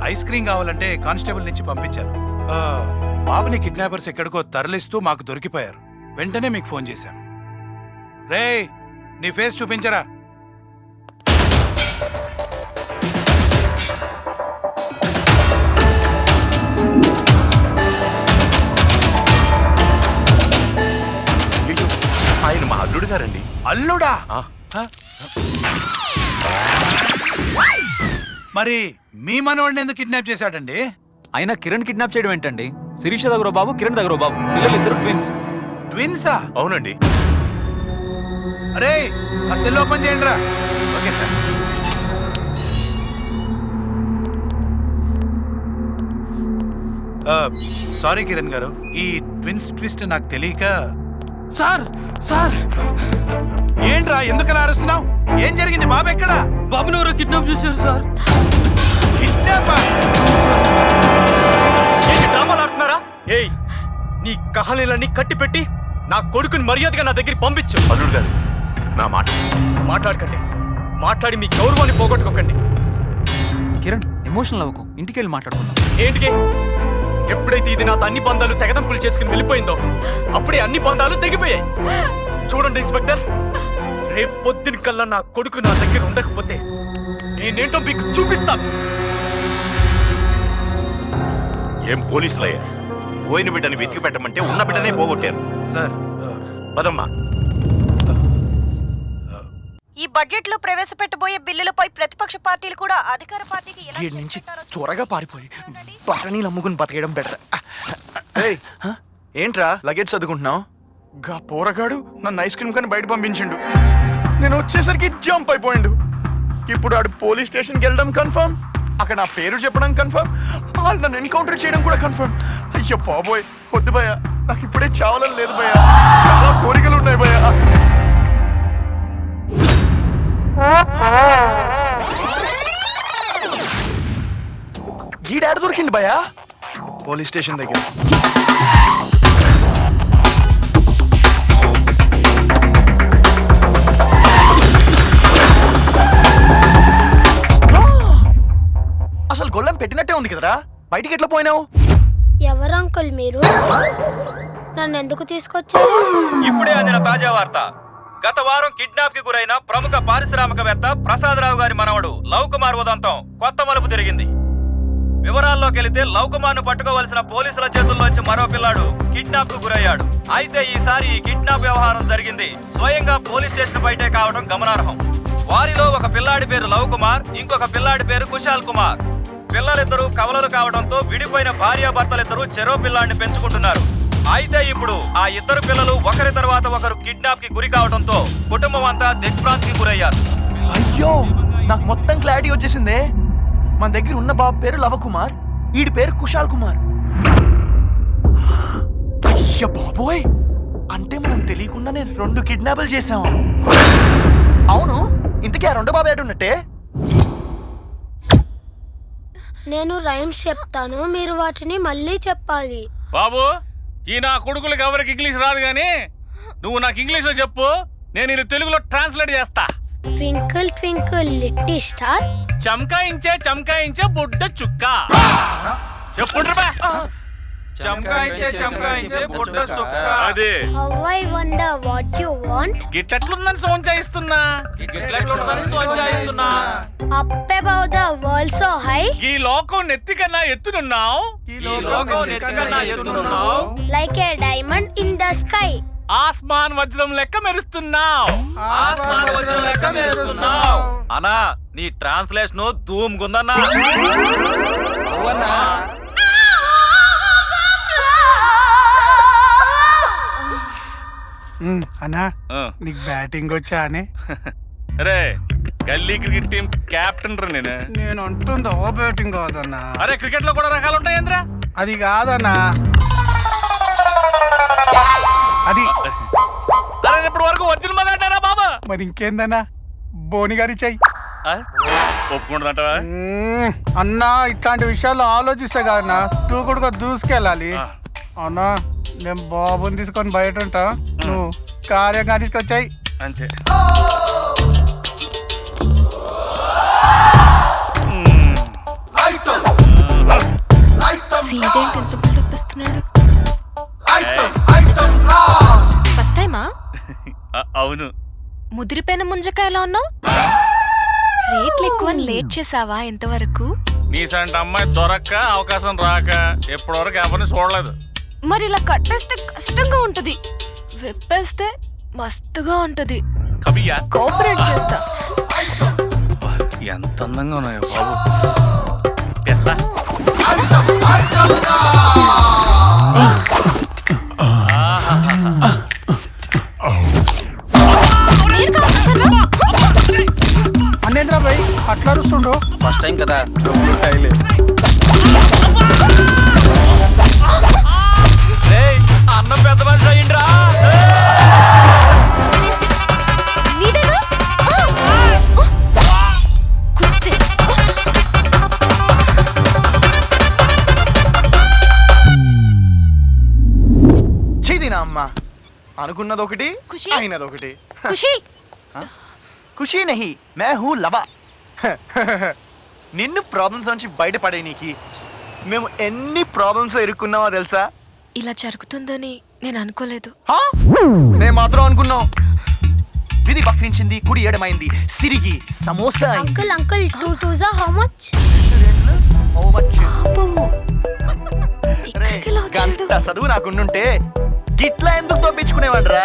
ఐస్ క్రీమ్ కావాలంటే కానిస్టేబుల్ నుంచి పంపించాను. బాబుని కిడ్నాపర్స్ ఎక్కడికో తరలిస్తూ మాకు దొరికిపోయారు. వెంటనే మీకు ఫోన్ చేశాం. రేయ్ నీ ఫేస్ చూపించరా. ఆయన మా అల్లుడు గారండి. అల్లుడా? మరి మీ మనవాడిని ఎందుకు కిడ్నాప్ చేశాడండి? అయినా కిరణ్ కిడ్నాప్ చేయడం ఏంటండి? శిరీష దగ్గర బాబు, కిరణ్ దగ్గర బాబు, పిల్లలిద్దరు ట్విన్స్. ట్విన్సా? అవునండి. అరే ఆ సెల్ ఓపెన్ చేయండి రా. Okay sir. సారీ కిరణ్ గారు, ఈ ట్విన్స్ ట్విస్ట్ నాకు తెలియక. సార్ సార్ ఏంట్రా ఎందుకలా అరుస్తున్నావు? ఏం జరిగింది? బాబు ఎక్కడ? బాబుని ఎవరో కిడ్నాప్ చేశారు సార్. కిడ్నాప్? డ్రామాలు ఆడుతున్నారా? ఏయ్, నీ కహానీలన్నీ కట్టిపెట్టి నా కొడుకుని మర్యాదగా నా దగ్గరికి పంపించు. అల్లుడు గారు నా మాట మాట్లాడకండి. మాట్లాడి మీ గౌరవాన్ని పోగొట్టుకోకండి. కిరణ్, ఎమోషనల్ అవ్వకు, ఇంటికి వెళ్ళి మాట్లాడుకుందాం. ఏంటికి? ఎప్పుడైతే ఇది నాతో అన్ని బంధాలు తెగదంపులు చేసుకుని వెళ్ళిపోయిందో అప్పుడే అన్ని బంధాలు తెగిపోయాయి. చూడండి ఇన్స్పెక్టర్, రేపు పొద్దున కల్లా నా కొడుకు నా దగ్గర ఉండకపోతే నేనేంటో మీకు చూపిస్తాను. ఏం పోలీసులయ్యా? పోయిన బిడ్డని వెతికి పెట్టమంటే ఉన్న బిడ్డనే పోగొట్టారు. సార్ పదమ్మా. ఈ బడ్జెట్ లో ప్రవేశపెట్టబోయే బిల్లులపై ప్రతిపక్ష పార్టీలు కూడా అధికార పార్టీకి ఎలా వీడి నుంచి త్వరగా పారిపోయి బఠనీలు అమ్ముకుని బతకేయడం బెటర్. ఏంట్రా లగేజ్ చదువుకుంటున్నావు? గా పోరగాడు నన్ను ఐస్ క్రీమ్ కానీ బయట పంపించిండు. నేను వచ్చేసరికి జంప్ అయిపోయిండు. ఇప్పుడు ఆడు పోలీస్ స్టేషన్కి వెళ్ళడం కన్ఫర్మ్, అక్కడ నా పేరు చెప్పడం కన్ఫర్మ్, వాళ్ళు నన్ను ఎన్కౌంటర్ చేయడం కూడా కన్ఫర్మ్. అయ్యో బాబోయ్, వద్దు భయ్యా, నాకు ఇప్పుడే చావాలని లేదు భయ్యా, చాలా కోరికలు ఉన్నాయి భయ్యా. గీడాడు దొరికింది భయ్యా పోలీస్ స్టేషన్ దగ్గర. అసలు గొల్లం పెట్టినట్టే ఉంది కదరా, బయటికి ఎట్లా పోయినావు? ఎవరు అంకుల్ మీరు? నన్ను ఎందుకు తీసుకొచ్చారు? ఇప్పుడే అందిన తాజా వార్త. గత వారం కిడ్నాప్ కి గురైన ప్రముఖ పారిశ్రామికవేత్త ప్రసాదరావు గారి మనవడు లవ్ కుమార్ ఉదంతం కొత్త మలుపు తిరిగింది. వివరాల్లోకి వెళితే లవ్ కుమార్ ను పట్టుకోవలసిన పోలీసుల చేతుల్లోంచి మరో పిల్లాడు కిడ్నాప్ కు గురయ్యాడు. అయితే ఈసారి ఈ కిడ్నాప్ వ్యవహారం జరిగింది స్వయంగా పోలీస్ స్టేషన్ బయటే కావడం గమనార్హం. వారిలో ఒక పిల్లాడి పేరు లవ్ కుమార్, ఇంకొక పిల్లాడి పేరు కుశాల్ కుమార్. పిల్లలిద్దరూ కవలలు కావడంతో విడిపోయిన భార్యాభర్తలిద్దరూ చెరో పిల్లాడిని పెంచుకుంటున్నారు. అయితే ఇప్పుడు ఆ ఇద్దరు పిల్లలు ఒకరి తర్వాత ఒకరు కిడ్నాప్ కి గురి కావడంతో కుటుంబం అంతా దిగ్భ్రాంతికి గురయ్యారు. అయ్యో, నాకు మొత్తం క్లారిటీ వచ్చేసిందే. మన దగ్గర ఉన్న బాబు పేరు లవకుమార్, వీడి పేరు కుశాల్ కుమార్. అయ్య బాబోయ్, అంటే మనం తెలియకుండానే 2 కిడ్నాపులు చేసాము. అవును, ఇంతకీ ఆ రెండో బాబు ఏడున్నట్టే? నేను రైమ్స్ చెప్తాను, మీరు వాటిని మళ్ళీ చెప్పాలి. బాబు, ఈ నా కొడుకులకి ఎవరికి ఇంగ్లీష్ రాదు గానీ నువ్వు నాకు ఇంగ్లీష్ లో చెప్పు, నేను ఇది తెలుగులో ట్రాన్స్లేట్ చేస్తా. ట్వింకిల్ ట్వింకిల్ లిటిల్ స్టార్, చమకాయించే చమకాయించే బుడ్డ చుక్క. చెప్పుండ్రా. చమకాయించే చమకాయించే బుడ్డ చుక్క. అదే. How I wonder what you want. గిట్లట్లుందని సోన్ చేయిస్తున్నా. Up above the world so high. ఈ లోకం నెత్తి కన్నా ఎత్తునున్నావు. Like a diamond in the sky. ఆస్మాన్ వజ్రం లెక్క మెరుస్తున్నావు. అన్నా, నీ ట్రాన్స్లేషన్ ధూమ్ గుందన్నా. అన్నా, నీకు బ్యాటింగ్ వచ్చా అని? రే, గల్లీ క్రికెట్ టీం కెప్టెన్ రా నేను. నేను అంటుంది ఓ బ్యాటింగ్ కాదన్నా. అరే, క్రికెట్ లో కూడా రకాలు ఉంటాయి ఏంద్రా? అది కాదన్నా, అది అరే ఇప్పటి వరకు ఒరిజినల్ మగాడారా బాబా? మరి ఇంకేందన్నా, బోని గారి చెయ్యి ఒప్పుకుంటుందంటావా? అన్నా, ఇట్లాంటి విషయాలు ఆలోచిస్తా కదన్నా, దూకుడుగా దూసుకెళ్ళాలి. అవునా, నేను బాబుని తీసుకొని బయట ఉంటా, నువ్వు కార్యంగా తీసుకొచ్చాయి అంతే. ఫస్ట్ టైమా? అవును. ముదిరిపోయిన ముంజకాయలో ఉన్నావు. రేట్లు ఎక్కువ లేట్ చేసావా ఇంతవరకు? నీసంటి అమ్మాయి దొరక్క అవకాశం రాక ఎప్పటివరకు ఎవరిని చూడలేదు. మరి ఇలా కట్టేస్తే కష్టంగా ఉంటది, విప్పేస్తే మస్తుగా ఉంటది. కవియా, కోఆపరేట్ చేస్తా. ఎంత అందంగా ఉన్నాయో బాబు. తెస్తా. అన్నేంద్రా భయ్ అట్లా అరుస్తుండు? ఫస్ట్ టైం కదా. అన్నం పెద్ద మనిషి అయ్యిండ్రా. నీ అనుకున్నది ఒకటి, ఖుషి. అయినది ఒకటి. ఖుషి ఖుషి నహి మే హూ లవా. నిన్ను ప్రాబ్లమ్స్ నుంచి బయటపడే నీకి మేము ఎన్ని ప్రాబ్లమ్స్ ఇరుక్కున్నామో తెలుసా? ఇలా జరుగుతుందని నేను అనుకోలేదు. మేము మాత్రం అనుకున్నాం. విధి వక్రించింది, కుడి ఎడమైంది, సిరిగి సమోసా అయింది. Uncle uncle 2 2s how much? How much? గంట చదువు నాకుండుంటే గిట్లా ఎందుకు తప్పించుకునేవాడ్రా?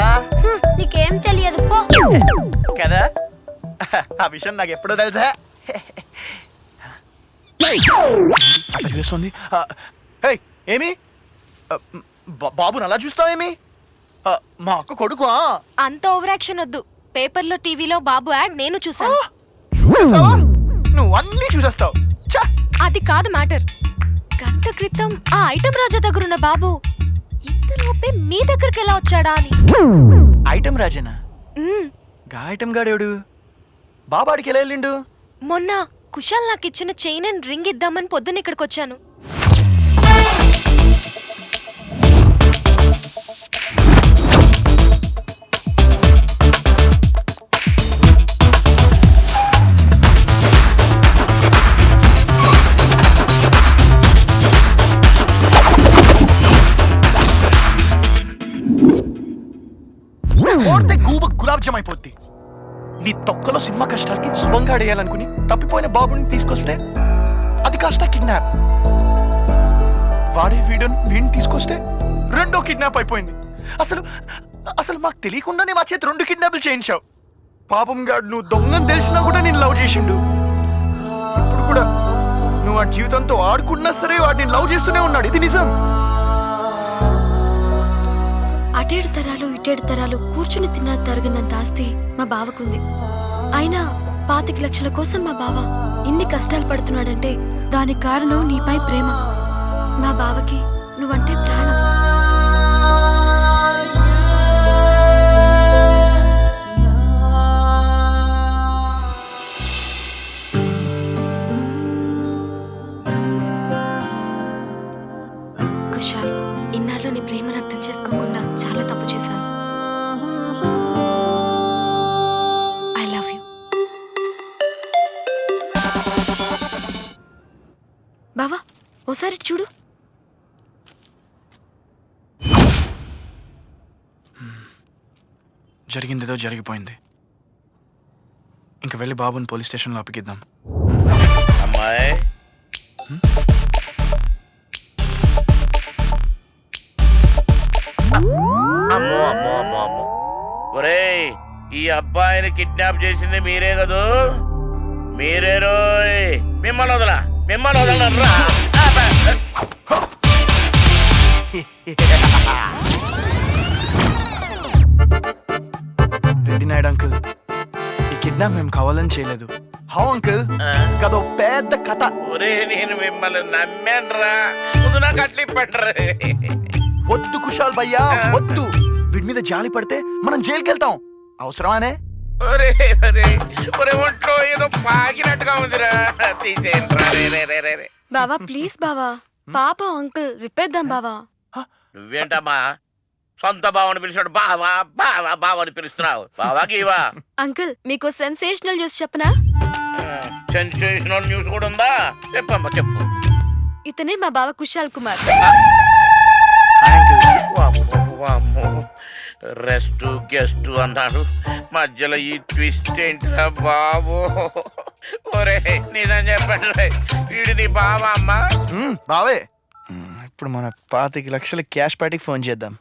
నీకేం తెలియదు పో. కదా ఆ విషయం నాకు ఎప్పుడో తెలుసా. చూస్తుంది ఏమి బాబుని అలా చూస్తావేమి? మా అక్క కొడుకు. అంత ఓవర్ యాక్షన్ వద్దు. పేపర్లో టీవీలో బాబు యాడ్ నేను చూసాను. చూసేస్తావా? నువ్వు అన్నీ చూసేస్తావు. అది కాదు మ్యాటర్. గంట క్రితం ఆ ఐటమ్ రాజా దగ్గరున్న బాబు ఇంతలోపే మీ దగ్గరికి ఎలా వచ్చాడా అని. ఐటమ్ రాజనా? గా ఐటమ్ గాడేడు బాబాడికి ఎలా వెళ్ళిండు? మొన్న కుశాల్ నాకు ఇచ్చిన చైన్ అండ్ రింగ్ ఇద్దామని పొద్దున్న ఇక్కడికి వచ్చాను. గులాబ్ జామ్ అయిపోద్ది. నీ తొక్కలో సినిమా కష్టాలకి శుభంగా అడేయాలనుకుని తప్పిపోయిన బాబుని తీసుకొస్తే అది కాస్త కిడ్నాప్. వాడే వీడిని తీసుకొస్తే రెండో కిడ్నాప్ అయిపోయింది. అసలు అసలు మాకు తెలియకుండానే మా చేతి 2 కిడ్నాప్లు చేయించావు. పాపం గాడు నువ్వు దొంగని తెలిసినా కూడా నేను లవ్ చేసిండు. ఇప్పుడు కూడా నువ్వు ఆ జీవితంతో ఆడుకున్నా సరే వాడిని లవ్ చేస్తూనే ఉన్నాడు. ఇది నిజం. అటేడు తరాలు ఇటేడు తరాలు కూర్చుని తిన్నా తరగనంత ఆస్తి మా బావకుంది. అయినా 25 లక్షల కోసం మా బావ ఇన్ని కష్టాలు పడుతున్నాడంటే దానికి కారణం నీపై ప్రేమ. మా బావకి నువ్వంటే ప్రాణం. కుశాల్, ఇన్నాళ్ళు నీ ప్రేమను అర్థం చేసుకోకుండా చాలా తప్పు చేశాను. I love you. బావా ఓసారి చూడు. జరిగిందేదో జరిగిపోయింది. ఇంక వెళ్ళి బాబుని పోలీస్ స్టేషన్లో అప్పగిద్దాం. అమ్మాయి అమ్మో అమ్మో అమ్మో అమ్మో, ఒరేయ్ ఈ అబ్బాయిని కిడ్నాప్ చేసింది మీరే కదూ? మీరే రోయ్. మిమ్మల్ని వదలరా. రెడ్డి నాయుడు అంకుల్, ఈ కిడ్నాప్ మేము కావాలని చేయలేదు. How uncle? కదో పెద్ద కథ. ఒరే నేను మిమ్మల్ని నమ్మానురా. ముందు నాకు అట్లా ఇప్పండి. వద్దు కుశాల్ భయ్యా వద్దు. వీడి మీద జాలి పడితే మనం జైలుకి వెళ్తాం. అవసరమానే? ఒరే ఒరే ఒరే ఒంట్లో ఏదో పాకినట్టుగా ఉందిరా. తీసేయండి. బావా ప్లీజ్ బావా, పాపం అంకుల్, విప్పేద్దాం బావా. నువ్వేంటమ్మా సొంత బావని పిలిచాడు బావా బావా బావని పిలుస్తున్నావు? బావాకి ఇవా అంకుల్, మీకు సెన్సేషనల్ న్యూస్ చెప్పనా? సెన్సేషనల్ న్యూస్ కూడా ఉందా? చెప్పమ్మా చెప్పు. ఇతనే మా బావ కుశాల్ కుమార్. రెస్ట్ గెస్ట్ అన్నాడు, మధ్యలో ఈ ట్విస్ట్ ఏంట్రా బాబు? ఒరే నిజం చెప్పండి, వీడు నీ బావా అమ్మా? బావే. ఇప్పుడు మన 25 లక్షల క్యాష్ పార్టీకి ఫోన్ చేద్దాం.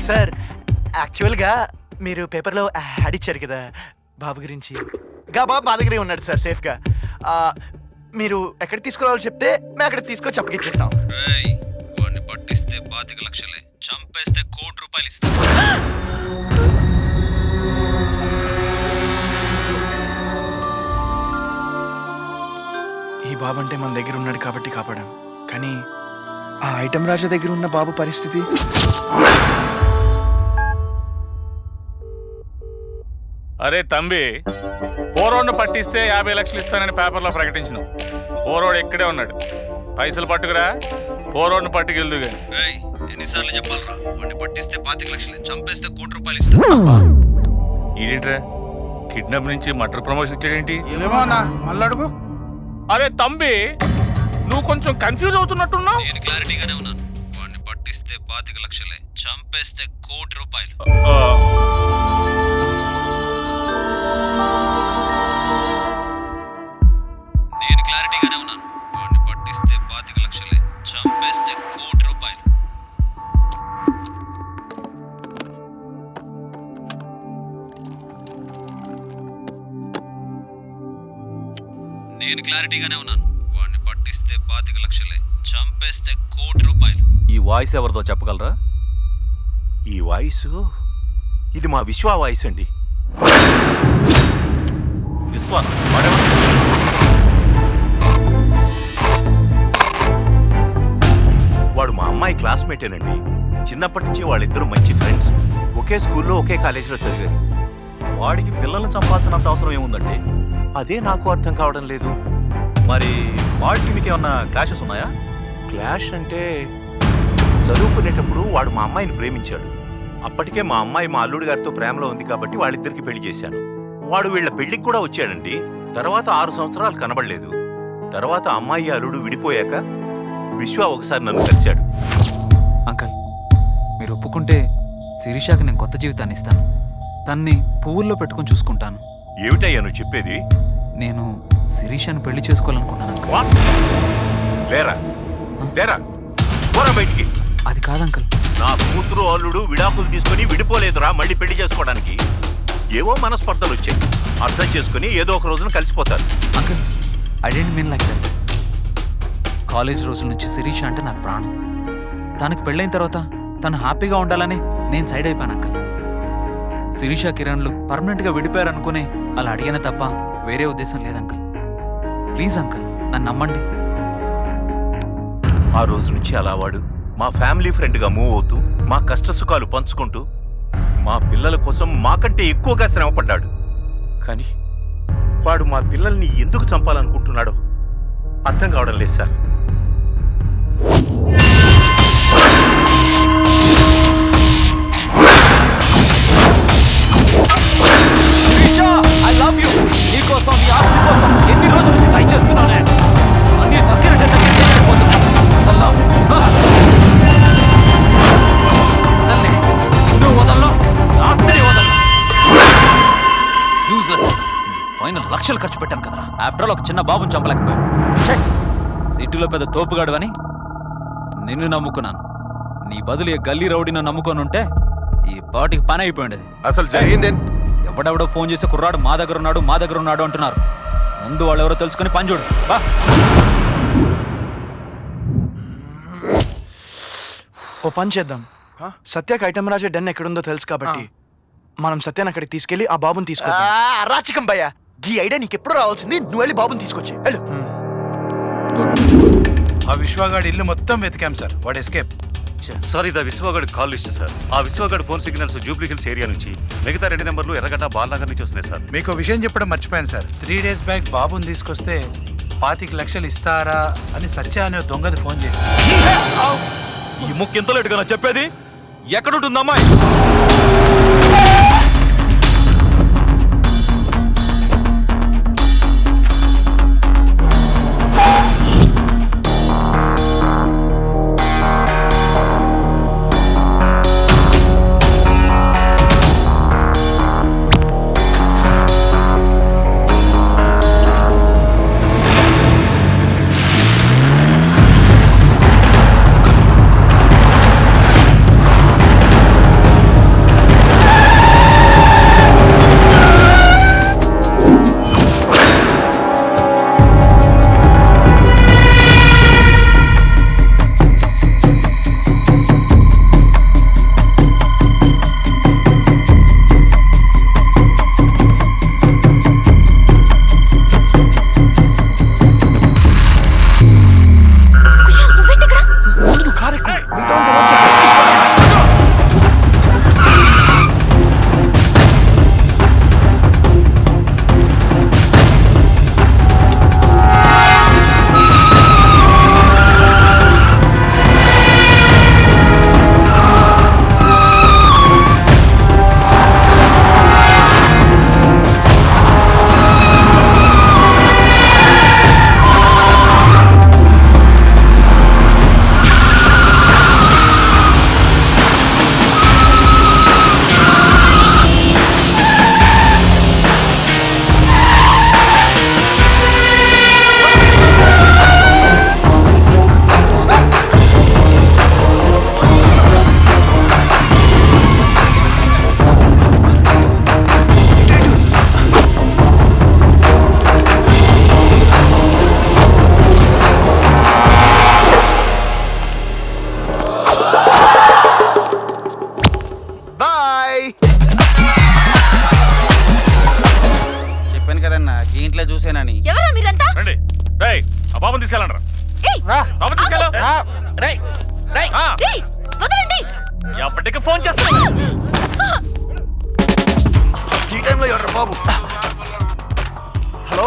సార్, యాక్చువల్గా మీరు పేపర్లో యాడ్ ఇచ్చారు కదా బాబు గురించి. బాబు మా దగ్గరే ఉన్నాడు సార్ సేఫ్గా. మీరు ఎక్కడ తీసుకురావాలో చెప్తే మేము అక్కడ తీసుకొచ్చి అప్పగిచ్చేస్తాం. వాడిని పట్టిస్తే 25 లక్షలే, చంపేస్తే 1 కోటి రూపాయలు ఇస్తాం. ఈ బాబు అంటే మన దగ్గర ఉన్నాడు కాబట్టి కాపాడాం. కానీ ఆ ఐటమ్ రాజా దగ్గర ఉన్న బాబు పరిస్థితి. అరే తంబి, పోరోడ్ను పట్టిస్తే 50 లక్షలు ఇస్తానని పేపర్లో ప్రకటించను. పోరోడు ఇక్కడే ఉన్నాడు. పైసలు పట్టుకురా, పోరోడ్ను పట్టుకెళ్దు గాని. ఎన్నిసార్లు చెప్పాలరా? వాడిని పట్టిస్తే 25 లక్షలు, చంపేస్తే ₹1 కోటి ఇస్తా. ఏంట్రా కిడ్నాప్ నుంచి మటర్ ప్రమోషన్ ఇచ్చాడేంటి? ఏమో అన్నా, మళ్ళీ అడుగు. అరే తంబి, నువ్వు కొంచెం కన్ఫ్యూజ్ అవుతున్నట్టున్నావు. నేను క్లారిటీగానే ఉన్నాను. వాడిని పట్టిస్తే 25 లక్షలే, చంపేస్తే ₹1 కోటి. నేను క్లారిటీగానే ఉన్నాను. వాడిని పట్టిస్తే 25 లక్షలే, చంపేస్తే ₹1 కోటి. నేను క్లారిటీగానే ఉన్నాను. వాడిని పట్టిస్తే 25 లక్షలే, చంపేస్తే ₹1 కోటి. ఈ వాయిస్ ఎవరిదో చెప్పగలరా? ఈ వాయిస్ ఇది మా విశ్వ వాయిస్ అండి. విశ్వ వాడు మా అమ్మాయి క్లాస్మేటేనండి. చిన్నప్పటి నుంచి వాళ్ళిద్దరూ మంచి ఫ్రెండ్స్. ఒకే స్కూల్లో ఒకే కాలేజీలో చదివారు. వాడికి పిల్లల్ని చంపాల్సినంత అవసరం ఏముందండి? అదే నాకు అర్థం కావడం లేదు. మరి వాడికి మీకేమన్నా క్లాషెస్ ఉన్నాయా? క్లాష్ అంటే చదువుకునేటప్పుడు వాడు మా అమ్మాయిని ప్రేమించాడు. అప్పటికే మా అమ్మాయి మా అల్లుడి గారితో ప్రేమలో ఉంది కాబట్టి వాళ్ళిద్దరికి పెళ్లి చేశాను. వాడు వీళ్ళ పెళ్లికి కూడా వచ్చాడండి. తర్వాత 6 సంవత్సరాలు కనబడలేదు. తర్వాత అమ్మాయి అల్లుడు విడిపోయాక విశ్వ ఒకసారి నన్ను కలిశాడు. అంకల్, మీరు ఒప్పుకుంటే శిరీషాకి నేను కొత్త జీవితాన్ని ఇస్తాను. తన్ని పువ్వుల్లో పెట్టుకుని చూసుకుంటాను. ఏమిటయ్యా నువ్వు చెప్పేది? నేను శిరీషాన్ని పెళ్లి చేసుకోవాలనుకున్నాను. లేరా లేరా, పోరా బయటికి. అది కాదు అంకల్. నా కూతురు అల్లుడు విడాకులు తీసుకుని విడిపోలేదురా మళ్ళీ పెళ్లి చేసుకోవడానికి. ఏవో మనస్పర్ధలు వచ్చాయి, అర్థం చేసుకుని ఏదో ఒక రోజున కలిసిపోతారు. Uncle, I don't mean like that. College రోజుల నుంచి శిరీష అంటే నాకు ప్రాణం. తనకు పెళ్ళైన తర్వాత తను హ్యాపీగా ఉండాలని నేను సైడ్ అయిపోయాను అంకల్. శిరీష కిరణ్లు పర్మనెంట్గా విడిపోయారనుకునే అలా అడిగానే తప్ప వేరే ఉద్దేశం లేదంకల్. ప్లీజ్ అంకల్, నన్ను నమ్మండి. ఆ రోజు నుంచి అలా వాడు మా ఫ్యామిలీ ఫ్రెండ్గా మూవ్ అవుతూ మా కష్ట సుఖాలు పంచుకుంటూ మా పిల్లల కోసం మాకంటే ఎక్కువగా శ్రమపడ్డాడు. కానీ వాడు మా పిల్లల్ని ఎందుకు చంపాలనుకుంటున్నాడో అర్థం కావడం లేదు సార్. I love you. నీకోసం, నీ ఆస్తి కోసం ఎన్ని రోజుల నుంచి ట్రై చేస్తున్నానే. అన్నీ పైన లక్షలు ఖర్చు పెట్టాను కదరా. ఆఫ్టర్ ఆల్ ఒక చిన్న బాబుని చంపలేకపోయాను. సిటీలో పెద్ద తోపుగాడు అని నిన్ను నమ్ముకున్నాను. నీ బదులు గల్లీ రౌడీని నమ్ముకొని ఉంటే ఈ పాటికి పని అయిపోయింది. అసలు జరిగింది ఎవడెవడో ఫోన్ చేసే కుర్రాడు మా దగ్గర ఉన్నాడు అంటున్నారు. ముందు వాళ్ళు ఎవరో తెలుసుకుని పని చూడు. బా. ఓ పని చేద్దాం. సత్యకి ఐటమ్ రాజా డెన్ ఎక్కడుందో తెలుసు కాబట్టి మనం సత్యాన్ని అక్కడికి తీసుకెళ్లి ఆ బాబుని తీసుకొద్దాం. రాచికం భయ్యా, ఈ ఐడియా నీకు ఎప్పుడు రావాల్సింది. నువ్వు వెళ్ళి బాబుని తీసుకొచ్చి వెళ్ళు. ఆ విశ్వగాడి ఇల్లు మొత్తం వెతికాం సార్. వాడు ఎస్కేప్. సార్, ఇది విశ్వగాడి కాల్ లిస్ట్ సార్. ఆ విశ్వగాడి phone signals Jubilee Hills area నుంచి, మిగతా 2 నెంబర్లు ఎర్రగడ్డ బాలనగర్ నుంచి వస్తున్నాయి సార్. మీకు విషయం చెప్పడం మర్చిపోయాను సార్. 3 days బ్యాక్ బాబుని తీసుకొస్తే 25 లక్షలు ఇస్తారా అని సత్య అనే దొంగది ఫోన్ చేసింది. ఈ ముక్కు ఎంత లేటుగా నా చెప్పేది? ఎక్కడుంటుంది అమ్మాయి? రేయ్ రేయ్ ఏయ్, వదలండి. ఎప్పటికి ఫోన్ చేస్తా. ఈ టైంలో ఎవరు బాబు? హలో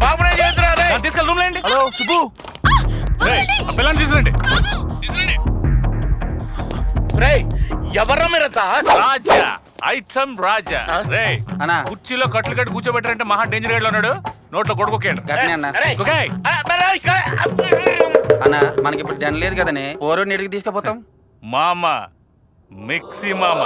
బాబు నేను చేస్తున్నా రే. తీసుకెళ్ళి రూమ్ లేండి. హలో సుబ్బు. ఆ పిల్లని తీసుకురండి. రేయ్ ఎవరా మీరంతా? రాజా ఐటమ్ రాజా. రే కుర్చీలో కట్లు కట్టి కూర్చోబెట్టారంటే మహా డేంజర్ గేడ్ లో ఉన్నాడు. నోట్లో కొడుకోకేండి. అన్న మనకి ఇప్పుడు డన్ లేదు కదనే, ఓరో నీటికి తీసుకుపోతాం. మామ మిక్సీ మామ.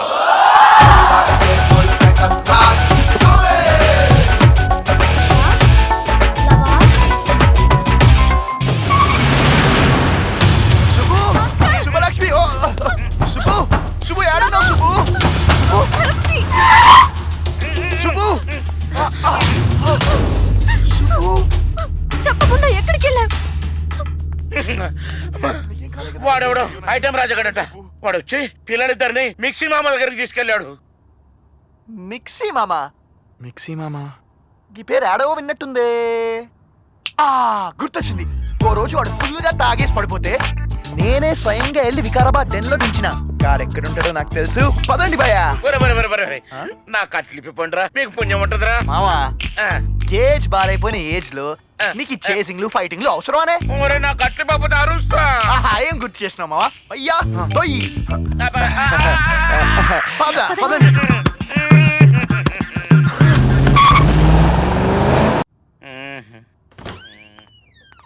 శుభలక్ష్మి. శుభు శుభు ఏడున్నావు శుభు? శుభు చెప్పకుండా ఎక్కడికి వెళ్ళాం? వాడెవడో ఐటమ్ రాజగడట. వాడు వచ్చి పిల్లలిద్దరిని మిక్సీ మామ దగ్గరికి తీసుకెళ్ళాడు. మిక్సీ మామ. మిక్సీ మామ ఈ పేరు ఏడవో విన్నట్టుందే. గుర్తొచ్చింది. ఓ రోజు వాడు ఫుల్గా తాగేసి పడిపోతే నేనే స్వయంగా వెళ్ళి వికారాబాద్ డెన్లో దించిన. గాడెక్కడుంటాడో నాకు తెలుసు. పదండి భయ్యా. నా కట్లిపి పండురా, మీకు పుణ్యం ఉంటుందిరా మామా. కేజ్ బారైపోయిన ఏజ్ లో నీకు చేసింగ్లు ఫైటింగ్లు అవసరమానే? నా కట్లి బాబు అరుస్తా. ఏం గుర్తు చేసినావు మావా? అయ్యా తొయ్యి. పదండి.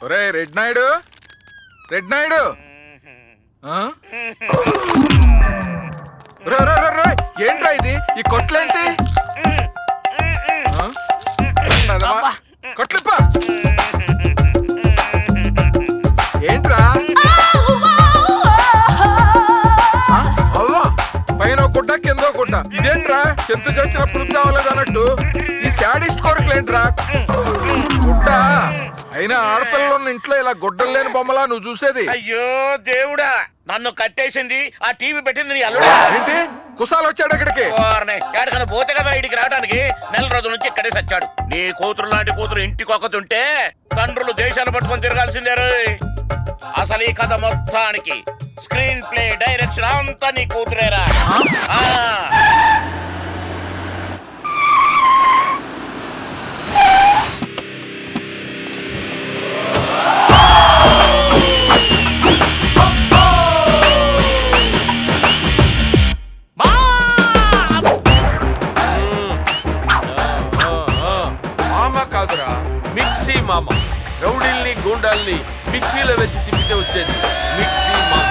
ఒరే రెడ్ నాయుడు, రెడ్ నాయుడు. ఏంట్రా ఇది? ఈ కొట్లేంటి? కొట్లిప్ప ఏంట్రా? అవ్వా పైన గుడ్డ కింద గుడ్డ. ఇదేంట్రా చెంత చచ్చినప్పుడు కావలేదు అన్నట్టు ఈ శాడిస్ట్ కోరికలేంట్రా? గుడ్డ అయినా ఆడపిల్లలు ఉన్న ఇంట్లో ఇలా గుడ్డలు లేని బొమ్మలా నువ్వు చూసేది? అయ్యో దేవుడా, నన్ను కట్టేసింది ఆ టీవీ పెట్టింది నీ అల్లుడా. ఏంటి కుసాలు వచ్చాడు ఇక్కడికి? ఎక్కడికన్నా పోతే కదా ఇడికి రావడానికి. నెల రోజుల నుంచి ఇక్కడే సచ్చాడు. నీ కూతురు లాంటి కూతురు ఇంటికి ఒకతుంటే తండ్రులు దేశాలు పట్టుకొని తిరగాల్సిందే. అసలు ఈ కథ మొత్తానికి స్క్రీన్ ప్లే డైరెక్షన్ అంతా నీ కూతురేరా. కాదురా మిక్సీ మామ. రౌడీల్ని గూండాల్ని మిక్సీలో వేసి తిప్పితే వచ్చేది మిక్సీ మామ.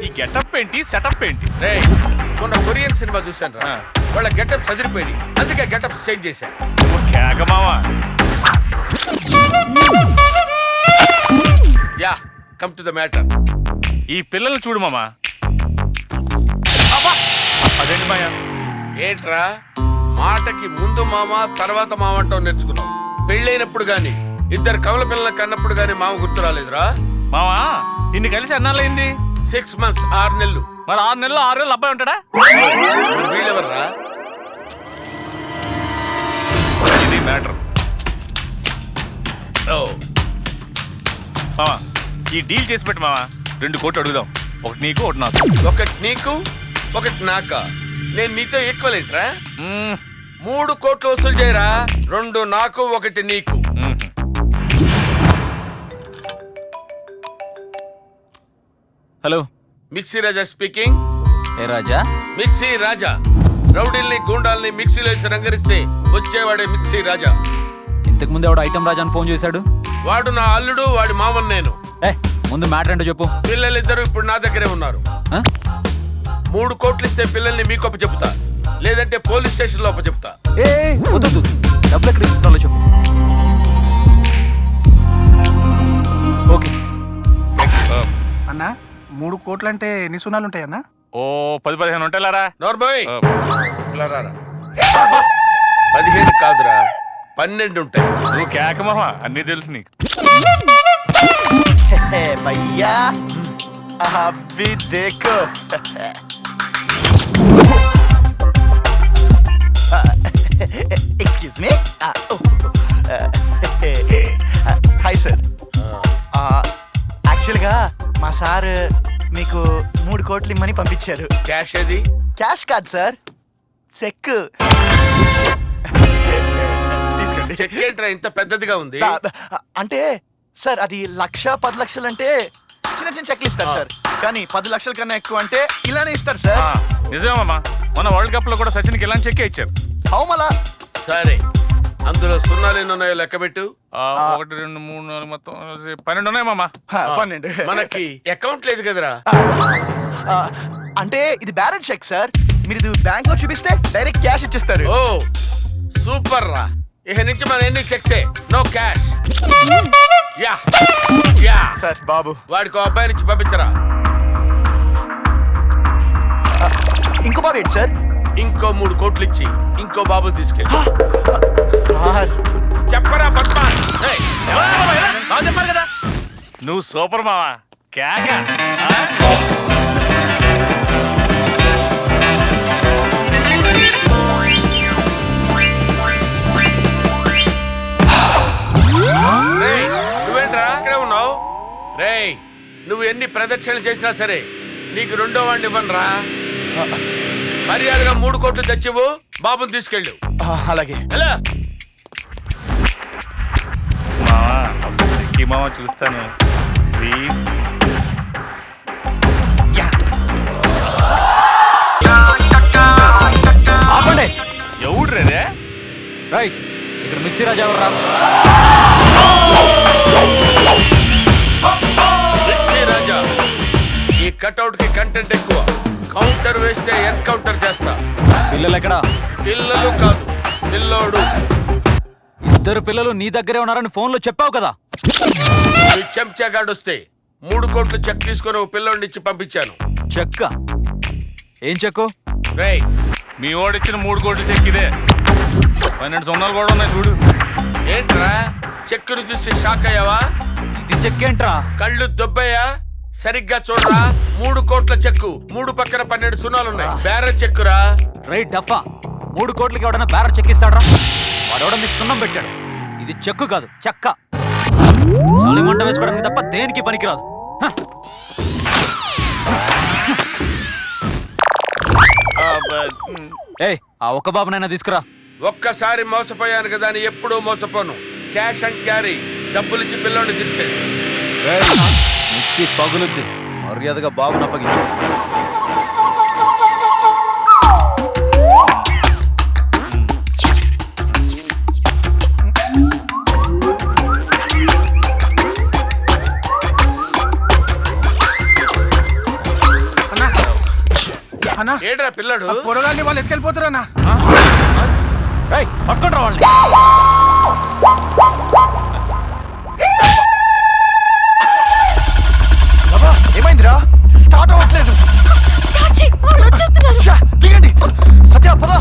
ఈ గెటప్ ఏంటి, సెటప్ ఏంటి? మొన్న కొరియన్ సినిమా చూశాను రా, వాళ్ళ గెటప్ చదిరిపోయి అందుకే గెటప్ చేంజ్ చేశాను. Yeah come to the matter. ఈ పిల్లలు చూడు మామా. అదేంటి మాయా? ఏంట్రా మాటకి ముందు మామ తర్వాత మామ అంటావు నేర్చుకున్నావు. పెళ్ళైనప్పుడు గాని ఇద్దరు కవల పిల్లల కన్నప్పుడు గాని మామ గుర్తు రాలేదురా? మామా నిన్ను కలిసి అన్నాళ్ళైంది? 6 months 6 నెలలు. మరి 6 నెలలు 6 రోజులు అబ్బాయి ఉంటాడా? వీళ్ళెవర్రా? ఇది మ్యాటర్. మామా ఈ డీల్ చేసి పెట్టు మామా. 2 కోట్లు అడుగుదాం. ఒకటి నీకు ఒకటి నాకు. ఒకటి నీకు ఒకటి నాకా? నేను నీతో ఈక్వల్ ఏంట్రా? 3 కోట్లు వసూలు చేయరా. 2 నాకు 1 నీకు. హలో మిక్సీ రాజా స్పీకింగ్. ఏ రాజా? మిక్సీ రాజా. రౌడీల్ని గూండాల్ని మిక్సీలో వేసి రంగరిస్తే వచ్చేవాడే మిక్సీ రాజా. ఇంతకు ముందు ఎవడు ఐటమ్ రాజా అని ఫోన్ చేశాడు? వాడు నా అల్లుడు, వాడి మామన్ నేను. ముందు మ్యాటర్ ఏంటో చెప్పు. పిల్లలిద్దరు ఇప్పుడు నా దగ్గరే ఉన్నారు. 3 కోట్లు ఇస్తే పిల్లల్ని మీకు అప్పు చెప్తా, లేదంటే పోలీస్ స్టేషన్ లో అప్పు చెప్తా. వద్దు డబ్బులు ఎక్కడ ఇస్తున్నాలో చెప్పు. ఓకే అన్నా 3 కోట్లు అంటే ఎన్ని సున్నాలు ఉంటాయి అన్నా? ఓ 10-15 ఉంటాయిలారా. నార్మల్ 15 కాదురా 12 ఉంటాయి. నువ్వు కేకమహా అన్నీ తెలుసు నీకు. భయ్యా అభి దేఖో. Excuse me. Hi sir. యాక్చువల్గా మా సార్ మీకు 3 కోట్లు ఇమ్మని పంపించారు. క్యాష్ ఏది? క్యాష్ కాదు సార్, చెక్. తీసుకోండి. చెక్ ఏంట్రా ఇంత పెద్దదిగా ఉంది? అంటే సార్ అది 1,10 లక్షలు అంటే చిన్న చిన్న చెక్లు ఇస్తారు సార్, కానీ 10 లక్షల కన్నా ఎక్కువ అంటే ఇలానే ఇస్తారు సార్. నిజమమ్మా, మన వరల్డ్ కప్ లో కూడా సచిన్కి ఇలాంటి చెక్కే ఇచ్చారు. అవుమలా. సరే, అందులో సున్నాలు ఎన్ని ఉన్నాయో లెక్క పెట్టు. 1 2 3 4 మొత్తం 12 ఉన్నాయి మామా. 12. మనకి అకౌంట్ లేదు కదరా? అంటే ఇది బ్యాలెన్స్ చెక్ సార్, మీరు ఇది బ్యాంక్ లో చూపిస్తే డైరెక్ట్ క్యాష్ ఇచ్చేస్తారు. ఓ సూపర్ రా. ఇక నుంచి మన ఎన్ని చెక్సే, no cash. Yeah yeah sir బాబు వాడికి అబ్బాయి నుంచి పంపించరా. ఇంకో బాబు ఏంటి సార్? ఇంకో 3 కోట్లు ఇచ్చి ఇంకో బాబుని తీసుకెళ్ళి. సార్ చెప్పరా పద్మాన్. చెప్పారు కదా, నువ్వు సూపర్ మావా. కేక. నువ్వేంట్రా ఇక్కడే ఉన్నావు? రేయ్, నువ్వు ఎన్ని ప్రదక్షిణలు చేసినా సరే నీకు 2వ వాడిని ఇవ్వనురా. మర్యాదగా 3 కోట్లు తెచ్చివు, బాబుని తీసుకెళ్ళు. అలాగే. మావా ఒకసారి చెక్కి మావా చూస్తాను ప్లీజ్. ఆపండి. ఎవడు రే? రై, ఇక్కడ మిక్సీ రాజా ఎవర్రా? మిక్సీ రాజా. ఈ కట్అవుట్ కి కంటెంట్ ఎక్కువ. కౌంటర్ వేస్తే ఎన్కౌంటర్ చేస్తా. పిల్లలు ఎక్కడా? పిల్లలు కాదు, పిల్లోడు. 2 పిల్లలు నీ దగ్గరే ఉన్నారని ఫోన్లో చెప్పావు కదా. మీ చెంచాగాడు వస్తే 3 కోట్లు చెక్ తీసుకొని ఓ పిల్లోడిని ఇచ్చి పంపించాను. చెక్క? ఏం చెక్కు? రేయ్, మీ ఓడిచ్చిన 3 కోట్లు చెక్ ఇదే. 12 సున్నాలు కూడా ఉన్నాయి చూడు. ఏంట్రా చెక్కును చూసి షాక్ అయ్యావా? ఇది చెక్ ఏంట్రా? కళ్ళు దొబ్బయ్యా? సరిగ్గా చూడరా. 3 కోట్ల చెక్కు, 3 పక్కన 12 సున్నాలున్నాయి. బ్యారెజ్ చెక్కురా. రైట్ డఫా. 3 కోట్లకి ఎవడన్నా బ్యారర్ చెక్ ఇస్తాడ్రా? వాడెవడ మీకు సున్నం పెట్టాడు. ఇది చెక్కు కాదు, చెక్క. చలి మంట వేసుకోవడానికి తప్ప దేనికి పనికిరాదు. ఏయ్, ఆ ఒక్క బాబునైనా తీసుకురా. ఒక్కసారి మోసపోయాను కదా అని ఎప్పుడూ మోసపోను. Cash and carry. డబ్బులిచ్చి పిల్లోని తీసుకెళ్ళి. మిక్సీ పగులుద్ది. మర్యాదగా బాబుని అప్పగించు. ఏడ్రా పిల్లడు? పొరగాన్ని వాళ్ళు ఎత్తుకెళ్ళిపోతారన్నా. పట్టుకుంటారా వాళ్ళని? ఏమైందిరా? స్టార్ట్ అవ్వట్లేదు. దిగండి. సత్య పద.